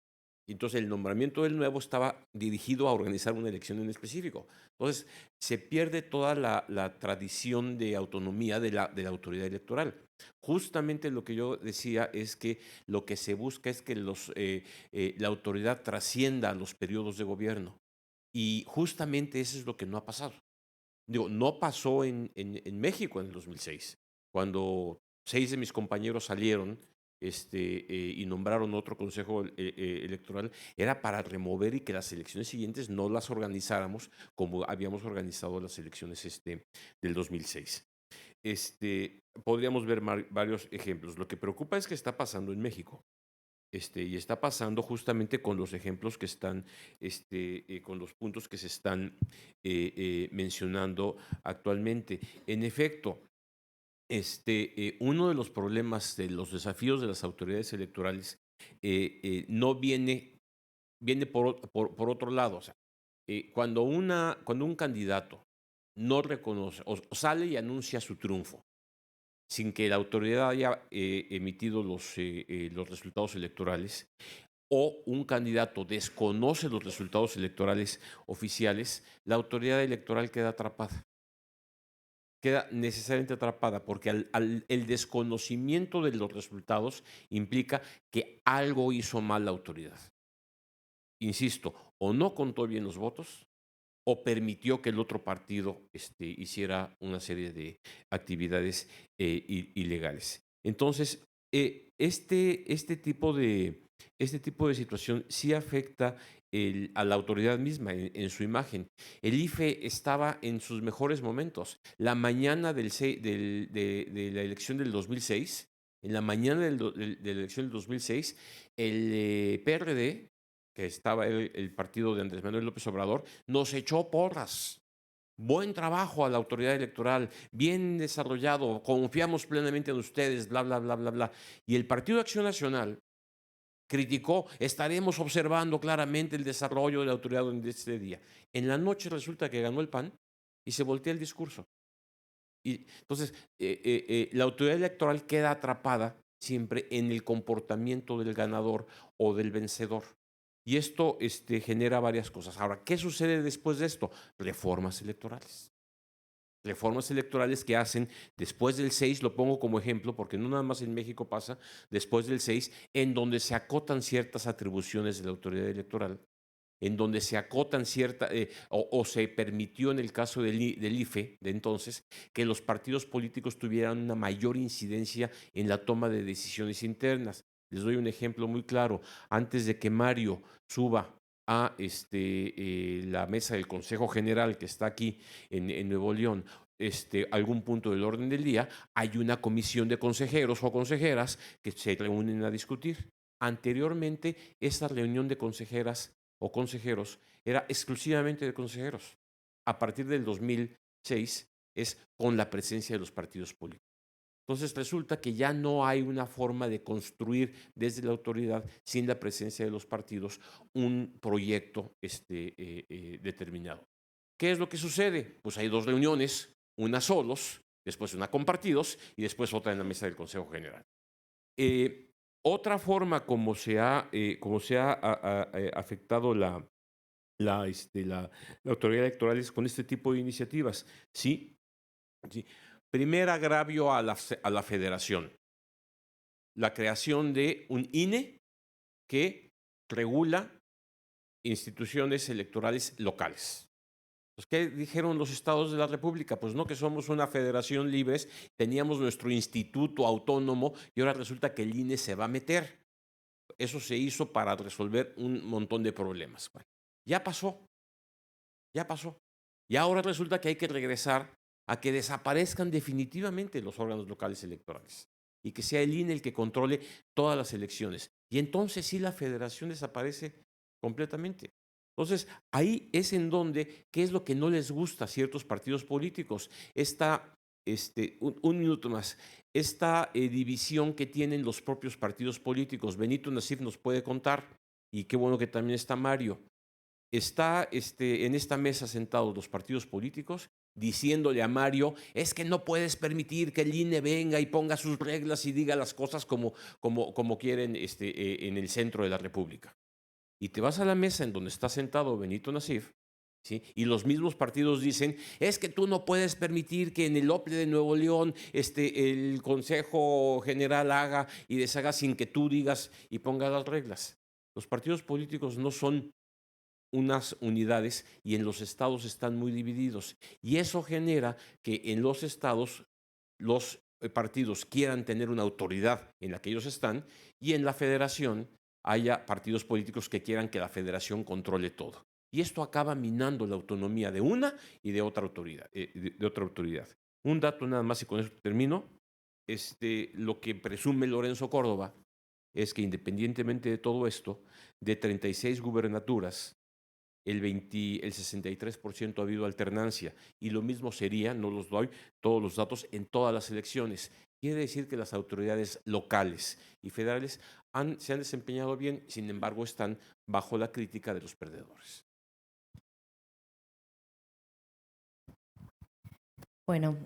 Entonces, el nombramiento del nuevo estaba dirigido a organizar una elección en específico. Entonces, se pierde toda la tradición de autonomía de la autoridad electoral. Justamente lo que yo decía es que lo que se busca es que la autoridad trascienda a los periodos de gobierno. Y justamente eso es lo que no ha pasado. Digo, no pasó en México en el 2006, cuando 6 de mis compañeros salieron y nombraron otro consejo electoral, era para remover y que las elecciones siguientes no las organizáramos como habíamos organizado las elecciones del 2006. Podríamos ver varios ejemplos. Lo que preocupa es que está pasando en México. Y está pasando justamente con los ejemplos que están, con los puntos que se están mencionando actualmente. En efecto, uno de los problemas, de los desafíos de las autoridades electorales, no viene por otro lado. O sea, cuando un candidato no reconoce o sale y anuncia su triunfo, sin que la autoridad haya emitido los resultados electorales, o un candidato desconoce los resultados electorales oficiales, la autoridad electoral queda atrapada. Queda necesariamente atrapada porque el desconocimiento de los resultados implica que algo hizo mal la autoridad. Insisto, o no contó bien los votos, o permitió que el otro partido hiciera una serie de actividades ilegales. Entonces, este tipo de situación sí afecta a la autoridad misma en su imagen. El IFE estaba en sus mejores momentos. La mañana de la elección del 2006, en la mañana de la elección del 2006, el PRD, que estaba el partido de Andrés Manuel López Obrador, nos echó porras. Buen trabajo a la autoridad electoral, bien desarrollado, confiamos plenamente en ustedes, bla, bla, bla, bla, bla. Y el Partido de Acción Nacional criticó, estaremos observando claramente el desarrollo de la autoridad en este día. En la noche resulta que ganó el PAN y se voltea el discurso. Y entonces, la autoridad electoral queda atrapada siempre en el comportamiento del ganador o del vencedor. Y esto genera varias cosas. Ahora, ¿qué sucede después de esto? Reformas electorales. Reformas electorales que hacen después del 6, lo pongo como ejemplo, porque no nada más en México pasa, después del 6, en donde se acotan ciertas atribuciones de la autoridad electoral, en donde se acotan o se permitió en el caso del IFE de entonces, que los partidos políticos tuvieran una mayor incidencia en la toma de decisiones internas. Les doy un ejemplo muy claro. Antes de que Mario suba a la mesa del Consejo General que está aquí en Nuevo León, algún punto del orden del día, hay una comisión de consejeros o consejeras que se reúnen a discutir. Anteriormente, esta reunión de consejeras o consejeros era exclusivamente de consejeros. A partir del 2006 es con la presencia de los partidos políticos. Entonces resulta que ya no hay una forma de construir desde la autoridad, sin la presencia de los partidos, un proyecto determinado. ¿Qué es lo que sucede? Pues hay 2 reuniones, una solos, después una con partidos y después otra en la mesa del Consejo General. Otra forma como se ha afectado la autoridad electoral es con este tipo de iniciativas. Sí. Primer agravio a la federación, la creación de un INE que regula instituciones electorales locales. Pues, ¿qué dijeron los estados de la República? Pues no, que somos una federación libres, teníamos nuestro instituto autónomo y ahora resulta que el INE se va a meter. Eso se hizo para resolver un montón de problemas. Bueno, ya pasó. Y ahora resulta que hay que regresar a que desaparezcan definitivamente los órganos locales electorales. y que sea el INE el que controle todas las elecciones. Y entonces sí la federación desaparece completamente. Entonces, ahí es en donde, ¿qué es lo que no les gusta a ciertos partidos políticos? Un minuto más. Esta división que tienen los propios partidos políticos. Benito Nasif nos puede contar, y qué bueno que también está Mario. Está en esta mesa sentados los partidos políticos diciéndole a Mario, es que no puedes permitir que el INE venga y ponga sus reglas y diga las cosas como quieren en el centro de la República. Y te vas a la mesa en donde está sentado Benito Nasif, ¿sí? Y los mismos partidos dicen, es que tú no puedes permitir que en el OPLE de Nuevo León el Consejo General haga y deshaga sin que tú digas y pongas las reglas. Los partidos políticos no son unas unidades y en los estados están muy divididos. Y eso genera que en los estados los partidos quieran tener una autoridad en la que ellos están y en la federación haya partidos políticos que quieran que la federación controle todo. Y esto acaba minando la autonomía de una y de otra autoridad. Un dato nada más y con eso termino. Lo que presume Lorenzo Córdoba es que independientemente de todo esto, de 36 gubernaturas, el 63% ha habido alternancia. Y lo mismo sería, no los doy todos los datos, en todas las elecciones. Quiere decir que las autoridades locales y federales se han desempeñado bien, sin embargo están bajo la crítica de los perdedores. Bueno,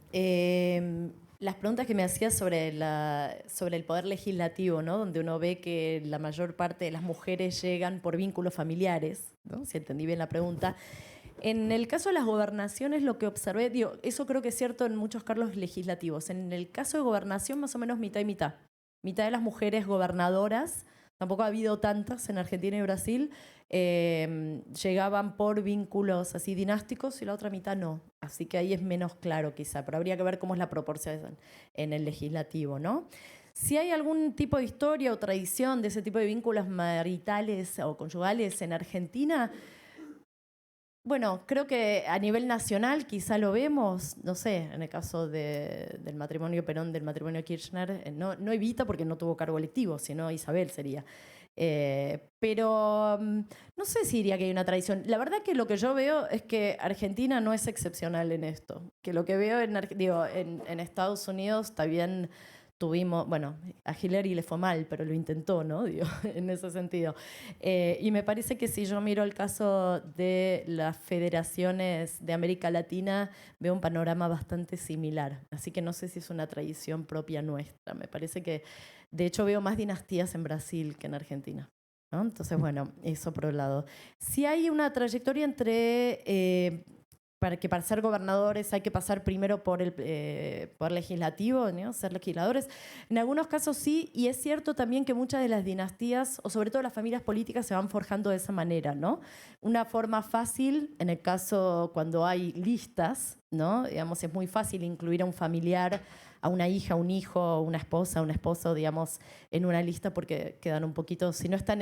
las preguntas que me hacías sobre el poder legislativo, ¿no? Donde uno ve que la mayor parte de las mujeres llegan por vínculos familiares, ¿no? Si entendí bien la pregunta. En el caso de las gobernaciones, lo que observé, eso creo que es cierto en muchos cargos legislativos. En el caso de gobernación, más o menos mitad y mitad. Mitad de las mujeres gobernadoras, tampoco ha habido tantas en Argentina y Brasil, llegaban por vínculos así dinásticos y la otra mitad no. Así que ahí es menos claro quizá, pero habría que ver cómo es la proporción en el legislativo, ¿no? Si hay algún tipo de historia o tradición de ese tipo de vínculos maritales o conyugales en Argentina, bueno, creo que a nivel nacional quizá lo vemos, no sé, en el caso del matrimonio Perón, del matrimonio Kirchner, no Evita porque no tuvo cargo electivo, sino Isabel sería. Pero no sé si diría que hay una tradición. La verdad que lo que yo veo es que Argentina no es excepcional en esto. Que lo que veo en Estados Unidos también tuvimos, bueno, a Hillary le fue mal, pero lo intentó, ¿no? En ese sentido. Y me parece que si yo miro el caso de las federaciones de América Latina, veo un panorama bastante similar. Así que no sé si es una tradición propia nuestra. Me parece que, de hecho, veo más dinastías en Brasil que en Argentina, ¿no? Entonces, bueno, eso por un lado. Si hay una trayectoria entre... para ser gobernadores hay que pasar primero por el poder legislativo, ¿no? Ser legisladores. En algunos casos sí, y es cierto también que muchas de las dinastías, o sobre todo las familias políticas, se van forjando de esa manera, ¿no? Una forma fácil, en el caso cuando hay listas, ¿no? Digamos, es muy fácil incluir a un familiar, a una hija, un hijo, una esposa, un esposo, digamos, en una lista porque quedan un poquito, si no están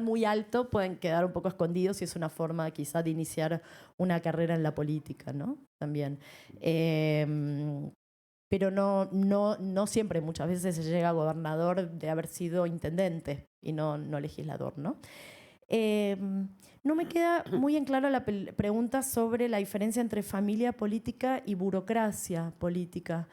muy alto, pueden quedar un poco escondidos y es una forma quizá de iniciar una carrera en la política, ¿no? También. Pero no siempre, muchas veces se llega a gobernador de haber sido intendente y no legislador, ¿no? No me queda muy en claro la pregunta sobre la diferencia entre familia política y burocracia política.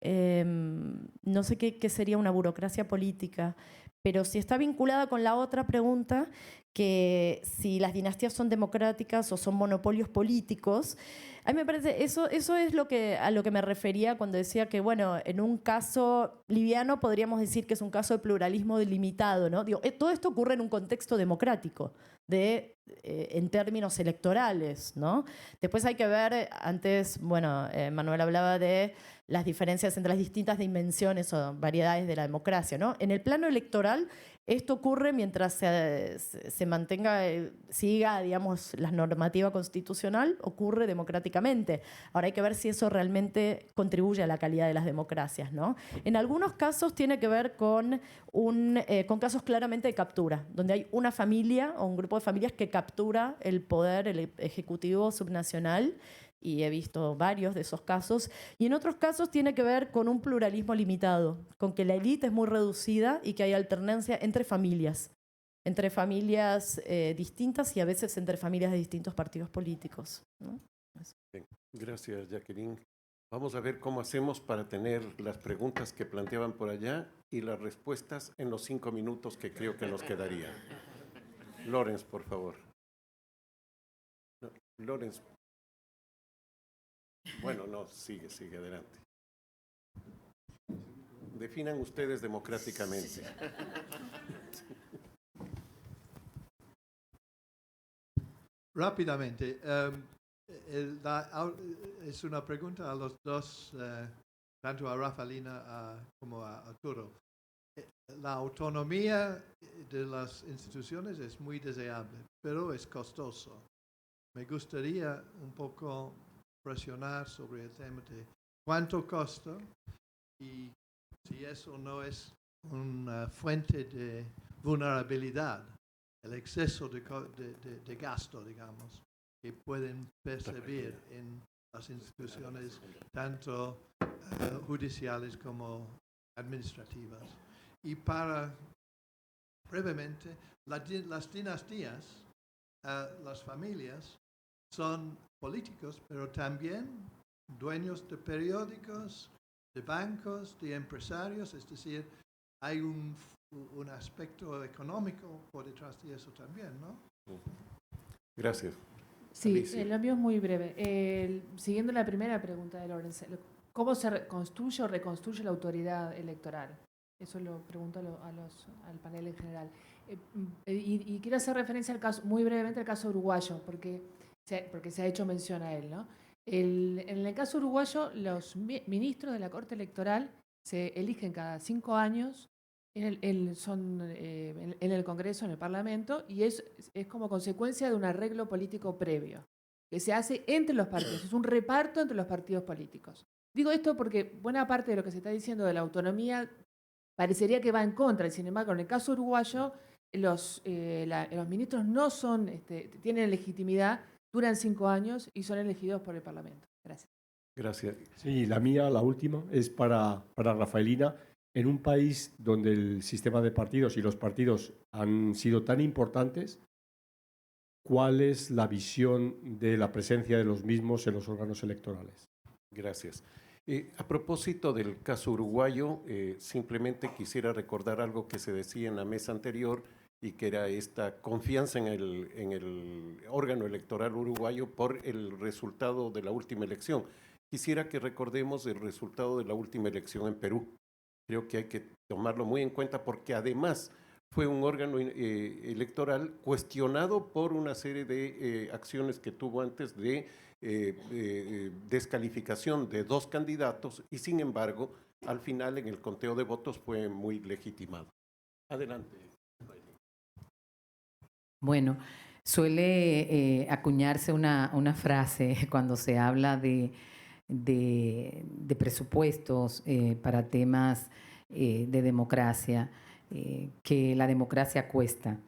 No sé qué sería una burocracia política, pero si está vinculada con la otra pregunta, que si las dinastías son democráticas o son monopolios políticos, a mí me parece, eso es a lo que me refería cuando decía que, bueno, en un caso liviano podríamos decir que es un caso de pluralismo delimitado, ¿no? Todo esto ocurre en un contexto democrático, en términos electorales, ¿no? Después hay que ver, antes, bueno, Manuel hablaba de las diferencias entre las distintas dimensiones o variedades de la democracia, ¿no? En el plano electoral, esto ocurre mientras se mantenga, siga, digamos, la normativa constitucional, ocurre democráticamente. Ahora hay que ver si eso realmente contribuye a la calidad de las democracias, ¿no? En algunos casos tiene que ver con casos claramente de captura, donde hay una familia o un grupo de familias que captura el poder, el ejecutivo subnacional, y he visto varios de esos casos, y en otros casos tiene que ver con un pluralismo limitado, con que la élite es muy reducida y que hay alternancia entre familias distintas y a veces entre familias de distintos partidos políticos, ¿no? Bien, gracias, Jacqueline. Vamos a ver cómo hacemos para tener las preguntas que planteaban por allá y las respuestas en los 5 minutos que creo que nos quedarían. Lorenz, por favor. No, Lorenz. Bueno, no, sigue adelante. Definan ustedes democráticamente. Rápidamente, es una pregunta a los dos, tanto a Rafaelina como a Arturo. La autonomía de las instituciones es muy deseable, pero es costoso. Me gustaría un poco presionar sobre el tema de cuánto costa y si eso no es una fuente de vulnerabilidad, el exceso de gasto, digamos, que pueden percibir en las instituciones tanto judiciales como administrativas. Y para, brevemente, las dinastías, las familias son políticos, pero también dueños de periódicos, de bancos, de empresarios, es decir, hay un aspecto económico por detrás de eso también, ¿no? Gracias. Sí, Alicia. lo mío es muy breve. Siguiendo la primera pregunta de Lorenz, ¿cómo se construye o reconstruye la autoridad electoral? Eso lo pregunto al panel en general. Y quiero hacer referencia al caso, muy brevemente al caso uruguayo, porque se ha hecho mención a él, ¿no? En el caso uruguayo, los ministros de la Corte Electoral se eligen cada 5 años en el Congreso, en el Parlamento, y es como consecuencia de un arreglo político previo, que se hace entre los partidos, es un reparto entre los partidos políticos. Digo esto porque buena parte de lo que se está diciendo de la autonomía parecería que va en contra, y sin embargo, en el caso uruguayo, los ministros no son, tienen legitimidad, duran 5 años y son elegidos por el Parlamento. Gracias. Gracias. Sí, la mía, la última, es para Rafaelina. En un país donde el sistema de partidos y los partidos han sido tan importantes, ¿cuál es la visión de la presencia de los mismos en los órganos electorales? Gracias. A propósito del caso uruguayo, simplemente quisiera recordar algo que se decía en la mesa anterior y que era esta confianza en el órgano electoral uruguayo por el resultado de la última elección. Quisiera que recordemos el resultado de la última elección en Perú. Creo que hay que tomarlo muy en cuenta porque además fue un órgano electoral cuestionado por una serie de acciones que tuvo antes de descalificación de 2 candidatos y sin embargo al final en el conteo de votos fue muy legitimado. Adelante. Bueno, suele acuñarse una frase cuando se habla de presupuestos para temas de democracia, que la democracia cuesta.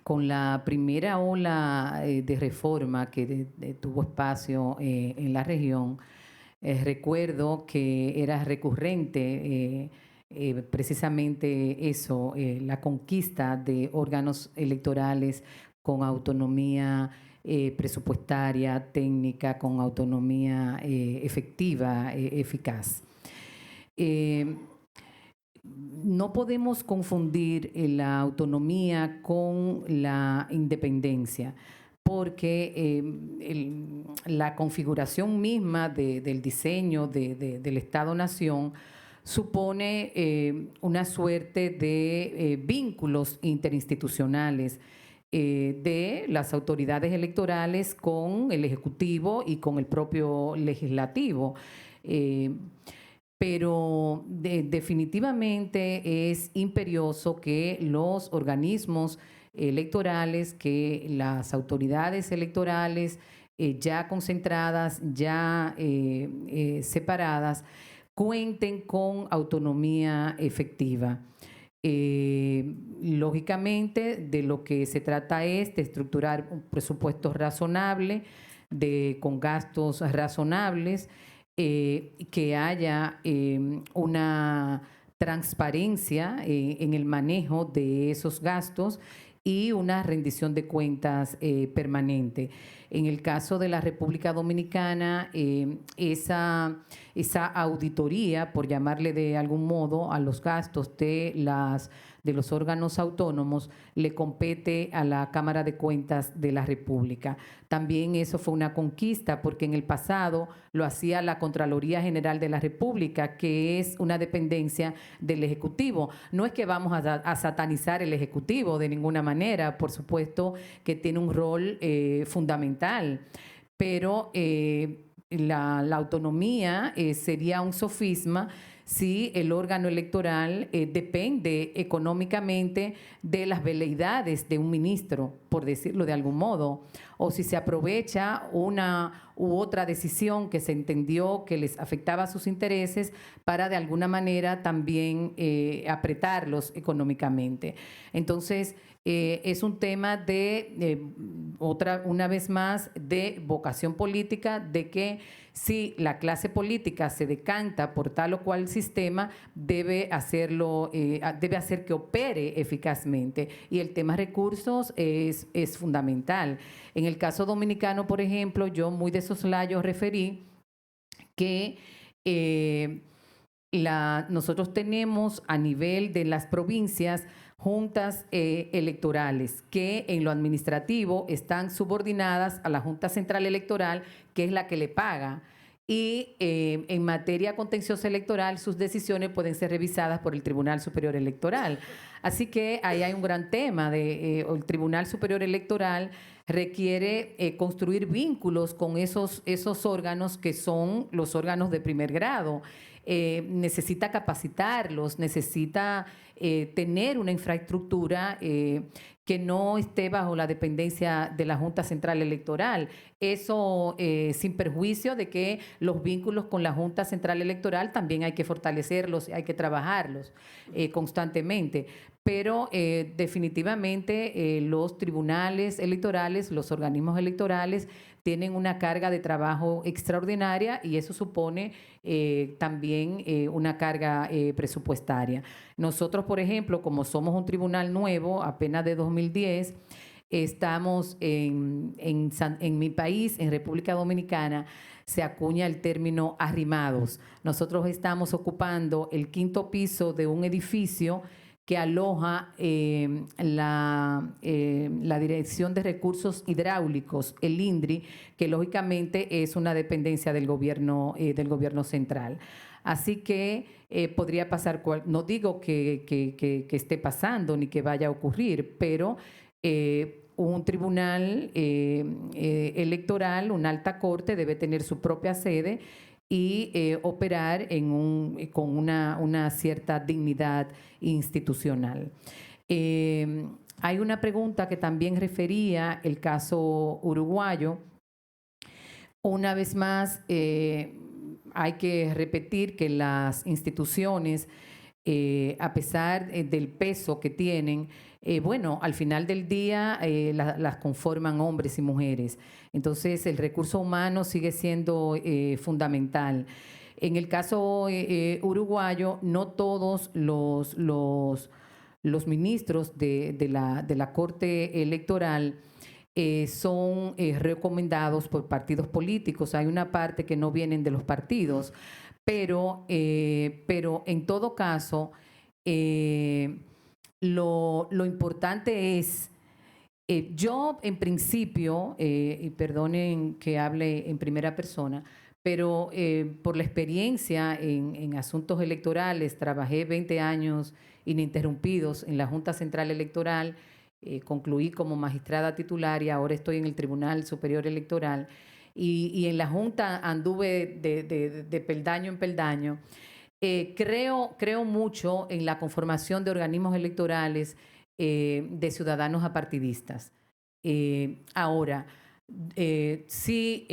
Con la primera ola de reforma que tuvo espacio en la región, recuerdo que era recurrente precisamente eso, la conquista de órganos electorales con autonomía presupuestaria, técnica, con autonomía efectiva, eficaz. No podemos confundir la autonomía con la independencia, porque la configuración misma del diseño del Estado-Nación supone una suerte de vínculos interinstitucionales de las autoridades electorales con el Ejecutivo y con el propio Legislativo. Pero definitivamente es imperioso que los organismos electorales, que las autoridades electorales ya concentradas, ya separadas, cuenten con autonomía efectiva. Lógicamente, de lo que se trata es de estructurar un presupuesto razonable, con gastos razonables, que haya una transparencia en el manejo de esos gastos y una rendición de cuentas permanente. En el caso de la República Dominicana, esa auditoría, por llamarle de algún modo, a los gastos de los órganos autónomos le compete a la Cámara de Cuentas de la República. También eso fue una conquista porque en el pasado lo hacía la Contraloría General de la República, que es una dependencia del Ejecutivo. No es que vamos a satanizar el Ejecutivo de ninguna manera, por supuesto que tiene un rol fundamental, pero la autonomía sería un sofisma si el órgano electoral depende económicamente de las veleidades de un ministro, por decirlo de algún modo, o si se aprovecha una u otra decisión que se entendió que les afectaba a sus intereses para de alguna manera también apretarlos económicamente. Entonces, es un tema de, una vez más, de vocación política, de que si la clase política se decanta por tal o cual sistema, debe hacer que opere eficazmente. Y el tema recursos es fundamental. En el caso dominicano, por ejemplo, yo muy de soslayo referí que nosotros tenemos a nivel de las provincias juntas electorales que en lo administrativo están subordinadas a la Junta Central Electoral, que es la que le paga. Y en materia contenciosa electoral, sus decisiones pueden ser revisadas por el Tribunal Superior Electoral. Así que ahí hay un gran tema. El Tribunal Superior Electoral requiere construir vínculos con esos órganos que son los órganos de primer grado. Necesita capacitarlos, necesita tener una infraestructura que no esté bajo la dependencia de la Junta Central Electoral. Eso sin perjuicio de que los vínculos con la Junta Central Electoral también hay que fortalecerlos, hay que trabajarlos constantemente. Pero definitivamente los tribunales electorales, los organismos electorales tienen una carga de trabajo extraordinaria y eso supone también una carga presupuestaria. Nosotros, por ejemplo, como somos un tribunal nuevo, apenas de 2010, estamos en mi país, en República Dominicana, se acuña el término arrimados. Nosotros estamos ocupando el 5º piso de un edificio que aloja la Dirección de Recursos Hidráulicos, el INDRI, que lógicamente es una dependencia del gobierno central. Así que podría pasar, no digo que esté pasando ni que vaya a ocurrir, pero un tribunal electoral, una alta corte, debe tener su propia sede y operar con una cierta dignidad institucional. Hay una pregunta que también refería el caso uruguayo. Una vez más, hay que repetir que las instituciones, a pesar del peso que tienen, bueno, al final del día las conforman hombres y mujeres. Entonces, el recurso humano sigue siendo fundamental. En el caso uruguayo, no todos los ministros de la Corte Electoral son recomendados por partidos políticos. Hay una parte que no vienen de los partidos, pero en todo caso, lo importante es, yo en principio, y perdonen que hable en primera persona, pero por la experiencia en asuntos electorales, trabajé 20 años ininterrumpidos en la Junta Central Electoral, concluí como magistrada titular y ahora estoy en el Tribunal Superior Electoral y en la Junta anduve de peldaño en peldaño. Creo mucho en la conformación de organismos electorales de ciudadanos apartidistas. Ahora, sí,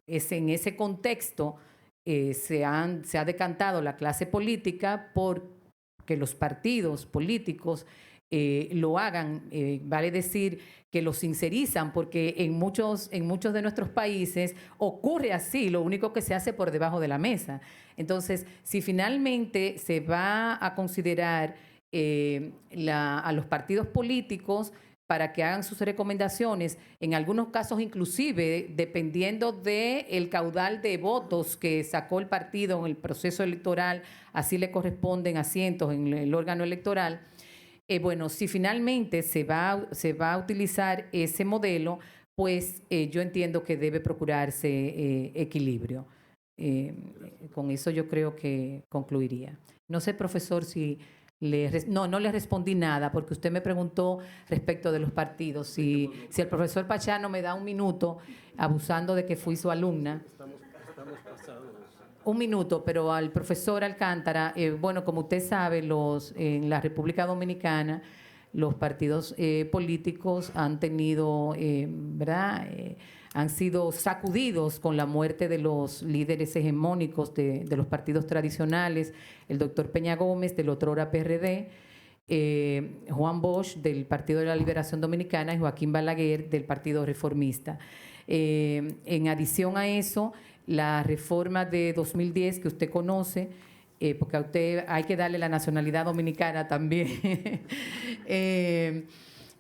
es en ese contexto se ha decantado la clase política porque los partidos políticos lo hagan, vale decir que los sincerizan, porque en muchos de nuestros países ocurre así, lo único que se hace por debajo de la mesa. Entonces, si finalmente se va a considerar a los partidos políticos para que hagan sus recomendaciones, en algunos casos inclusive, dependiendo del caudal de votos que sacó el partido en el proceso electoral, así le corresponden asientos en el órgano electoral. Bueno, si finalmente se va a utilizar ese modelo, pues yo entiendo que debe procurarse equilibrio. Con eso yo creo que concluiría. No sé, profesor, si... No le respondí nada porque usted me preguntó respecto de los partidos. Si el profesor Pachano me da un minuto, abusando de que fui su alumna. Estamos pasados. Un minuto, pero al profesor Alcántara, bueno, como usted sabe, en la República Dominicana los partidos políticos han tenido, ¿verdad?, han sido sacudidos con la muerte de los líderes hegemónicos de los partidos tradicionales, el doctor Peña Gómez del otrora PRD, Juan Bosch del Partido de la Liberación Dominicana y Joaquín Balaguer del Partido Reformista. En adición a eso, la reforma de 2010 que usted conoce, porque a usted hay que darle la nacionalidad dominicana también,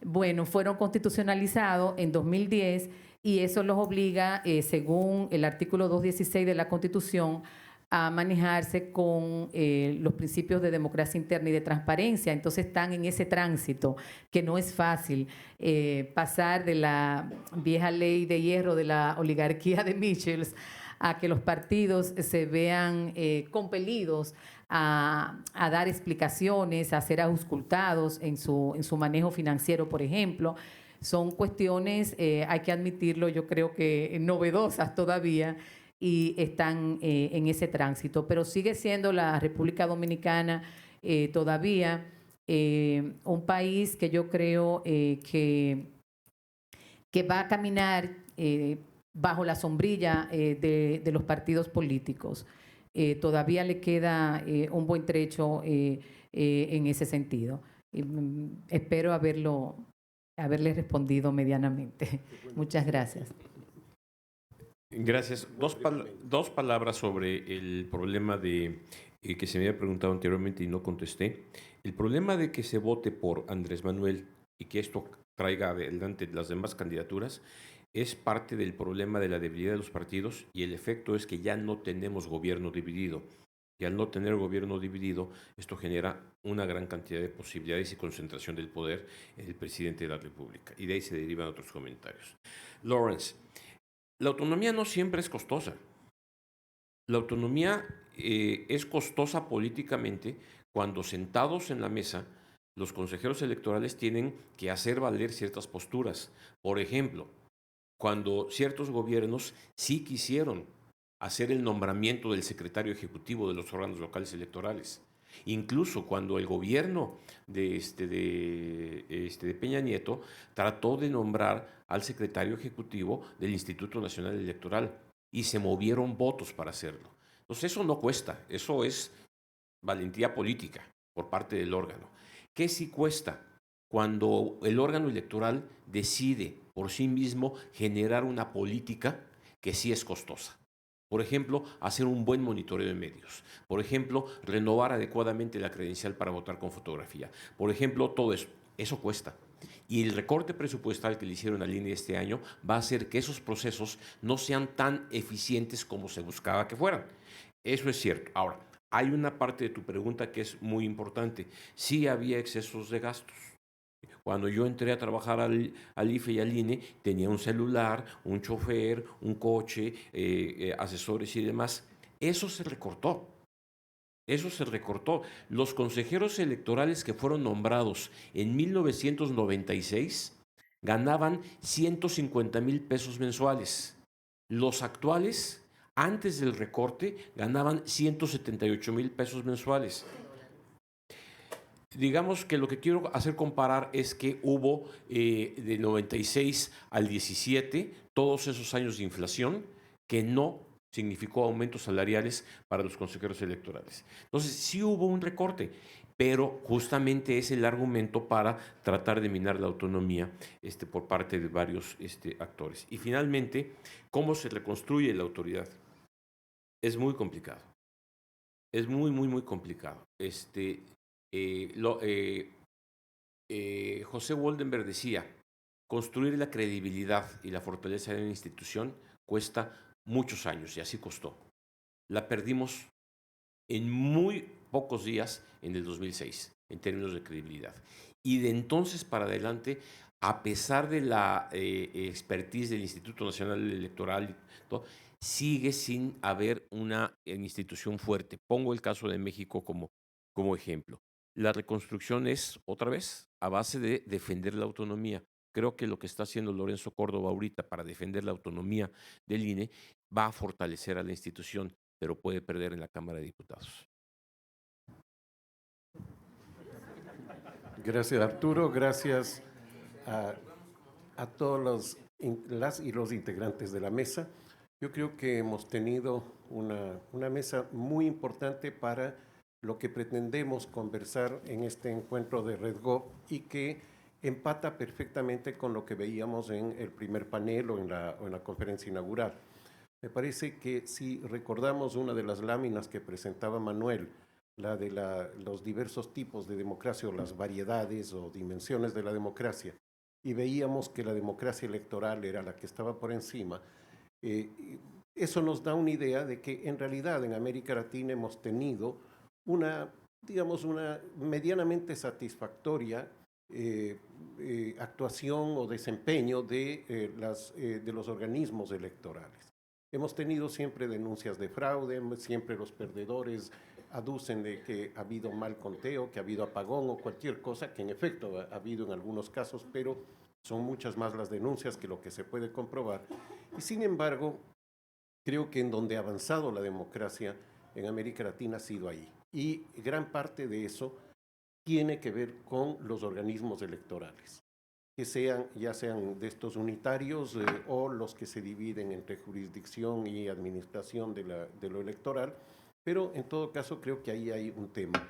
bueno, fueron constitucionalizados en 2010 y eso los obliga, según el artículo 216 de la Constitución, a manejarse con los principios de democracia interna y de transparencia. Entonces están en ese tránsito que no es fácil pasar de la vieja ley de hierro de la oligarquía de Michels a que los partidos se vean compelidos a dar explicaciones, a ser auscultados en su manejo financiero, por ejemplo. Son cuestiones, hay que admitirlo, yo creo que novedosas todavía y están en ese tránsito. Pero sigue siendo la República Dominicana todavía un país que yo creo que va a caminar bajo la sombrilla de los partidos políticos. Todavía le queda un buen trecho en ese sentido. Espero haberle respondido medianamente. Muchas gracias. Gracias. Dos palabras sobre el problema de que se me había preguntado anteriormente y no contesté. El problema de que se vote por Andrés Manuel y que esto traiga adelante las demás candidaturas es parte del problema de la debilidad de los partidos y el efecto es que ya no tenemos gobierno dividido. Y al no tener gobierno dividido, esto genera una gran cantidad de posibilidades y concentración del poder en el presidente de la República. Y de ahí se derivan otros comentarios. Lawrence, la autonomía no siempre es costosa. La autonomía es costosa políticamente cuando sentados en la mesa los consejeros electorales tienen que hacer valer ciertas posturas. Por ejemplo, cuando ciertos gobiernos sí quisieron hacer el nombramiento del secretario ejecutivo de los órganos locales electorales. Incluso cuando el gobierno de Peña Nieto trató de nombrar al secretario ejecutivo del Instituto Nacional Electoral y se movieron votos para hacerlo. Entonces eso no cuesta, eso es valentía política por parte del órgano. ¿Qué sí cuesta? Cuando el órgano electoral decide por sí mismo generar una política que sí es costosa. Por ejemplo, hacer un buen monitoreo de medios. Por ejemplo, renovar adecuadamente la credencial para votar con fotografía. Por ejemplo, todo eso. Eso cuesta. Y el recorte presupuestal que le hicieron al INE este año va a hacer que esos procesos no sean tan eficientes como se buscaba que fueran. Eso es cierto. Ahora, hay una parte de tu pregunta que es muy importante. Sí había excesos de gastos. Cuando yo entré a trabajar al IFE y al INE, tenía un celular, un chofer, un coche, asesores y demás. Eso se recortó. Eso se recortó. Los consejeros electorales que fueron nombrados en 1996 ganaban 150,000 pesos mensuales. Los actuales, antes del recorte, ganaban 178,000 pesos mensuales. Digamos que lo que quiero hacer comparar es que hubo de 96 al 17, todos esos años de inflación, que no significó aumentos salariales para los consejeros electorales. Entonces, sí hubo un recorte, pero justamente es el argumento para tratar de minar la autonomía por parte de varios actores. Y finalmente, ¿cómo se reconstruye la autoridad? Es muy complicado. Es muy, muy, muy complicado. José Woldenberg decía, construir la credibilidad y la fortaleza de una institución cuesta muchos años, y así costó. La perdimos en muy pocos días en el 2006, en términos de credibilidad. Y de entonces para adelante, a pesar de la expertise del Instituto Nacional Electoral, sigue sin haber una institución fuerte. Pongo el caso de México como ejemplo. La reconstrucción es, otra vez, a base de defender la autonomía. Creo que lo que está haciendo Lorenzo Córdoba ahorita para defender la autonomía del INE va a fortalecer a la institución, pero puede perder en la Cámara de Diputados. Gracias, Arturo. Gracias a todos las y los integrantes de la mesa. Yo creo que hemos tenido una mesa muy importante para lo que pretendemos conversar en este encuentro de RedGov y que empata perfectamente con lo que veíamos en el primer panel o en la conferencia inaugural. Me parece que si recordamos una de las láminas que presentaba Manuel, la de los diversos tipos de democracia o las variedades o dimensiones de la democracia, y veíamos que la democracia electoral era la que estaba por encima, eso nos da una idea de que en realidad en América Latina hemos tenido una medianamente satisfactoria actuación o desempeño de los organismos electorales. Hemos tenido siempre denuncias de fraude, siempre los perdedores aducen de que ha habido mal conteo, que ha habido apagón o cualquier cosa, que en efecto ha habido en algunos casos, pero son muchas más las denuncias que lo que se puede comprobar. Y sin embargo, creo que en donde ha avanzado la democracia en América Latina ha sido ahí. Y gran parte de eso tiene que ver con los organismos electorales, que ya sean de estos unitarios o los que se dividen entre jurisdicción y administración de lo electoral, pero en todo caso creo que ahí hay un tema.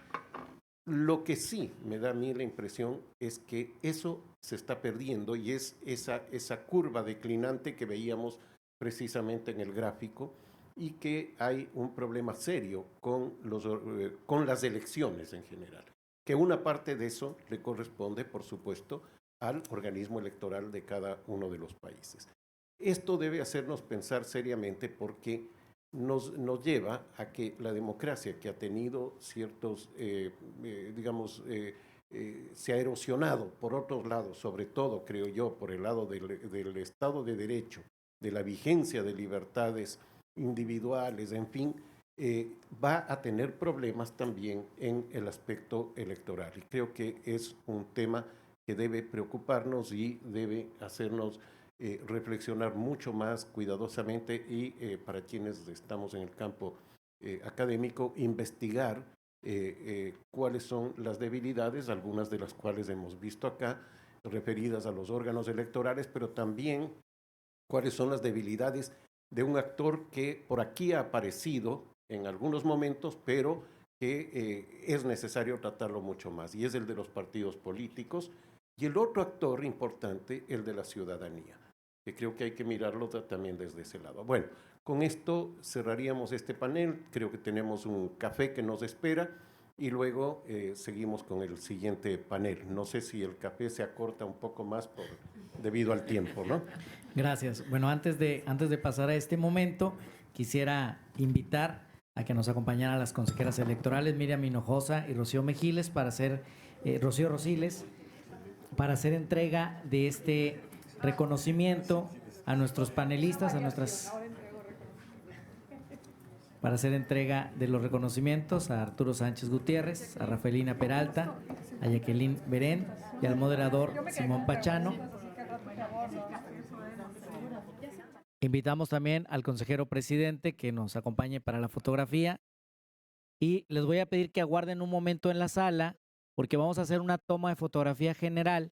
Lo que sí me da a mí la impresión es que eso se está perdiendo y es esa curva declinante que veíamos precisamente en el gráfico y que hay un problema serio con las elecciones en general, que una parte de eso le corresponde, por supuesto, al organismo electoral de cada uno de los países. Esto debe hacernos pensar seriamente porque nos lleva a que la democracia, que ha tenido ciertos, se ha erosionado por otros lados, sobre todo, creo yo, por el lado del Estado de Derecho, de la vigencia de libertades individuales, en fin, va a tener problemas también en el aspecto electoral. Y creo que es un tema que debe preocuparnos y debe hacernos reflexionar mucho más cuidadosamente y para quienes estamos en el campo académico, investigar cuáles son las debilidades, algunas de las cuales hemos visto acá, referidas a los órganos electorales, pero también cuáles son las debilidades de un actor que por aquí ha aparecido en algunos momentos, pero que es necesario tratarlo mucho más, y es el de los partidos políticos, y el otro actor importante, el de la ciudadanía, que creo que hay que mirarlo también desde ese lado. Bueno, con esto cerraríamos este panel, creo que tenemos un café que nos espera, y luego seguimos con el siguiente panel. No sé si el café se acorta un poco más debido al tiempo, ¿no? Gracias. Bueno, antes de pasar a este momento, quisiera invitar a que nos acompañaran las consejeras electorales Miriam Hinojosa y Rocío Mejiles Rocío Rosiles, para hacer entrega de este reconocimiento a nuestros panelistas, para hacer entrega de los reconocimientos a Arturo Sánchez Gutiérrez, a Rafaelina Peralta, a Jacqueline Berén y al moderador Simón Pachano. Invitamos también al consejero presidente que nos acompañe para la fotografía y les voy a pedir que aguarden un momento en la sala porque vamos a hacer una toma de fotografía general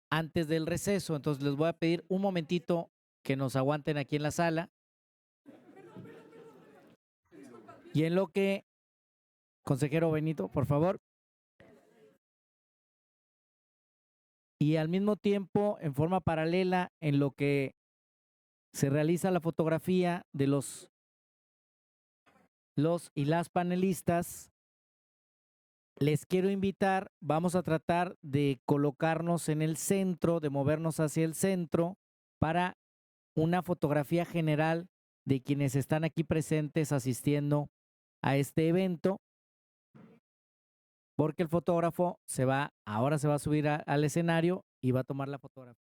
antes del receso. Entonces les voy a pedir un momentito que nos aguanten aquí en la sala. Y en lo que, consejero Benito, por favor. Y al mismo tiempo, en forma paralela, en lo que se realiza la fotografía de los y las panelistas, les quiero invitar, vamos a tratar de colocarnos en el centro, de movernos hacia el centro para una fotografía general de quienes están aquí presentes asistiendo a este evento, porque el fotógrafo ahora se va a subir al escenario y va a tomar la fotografía.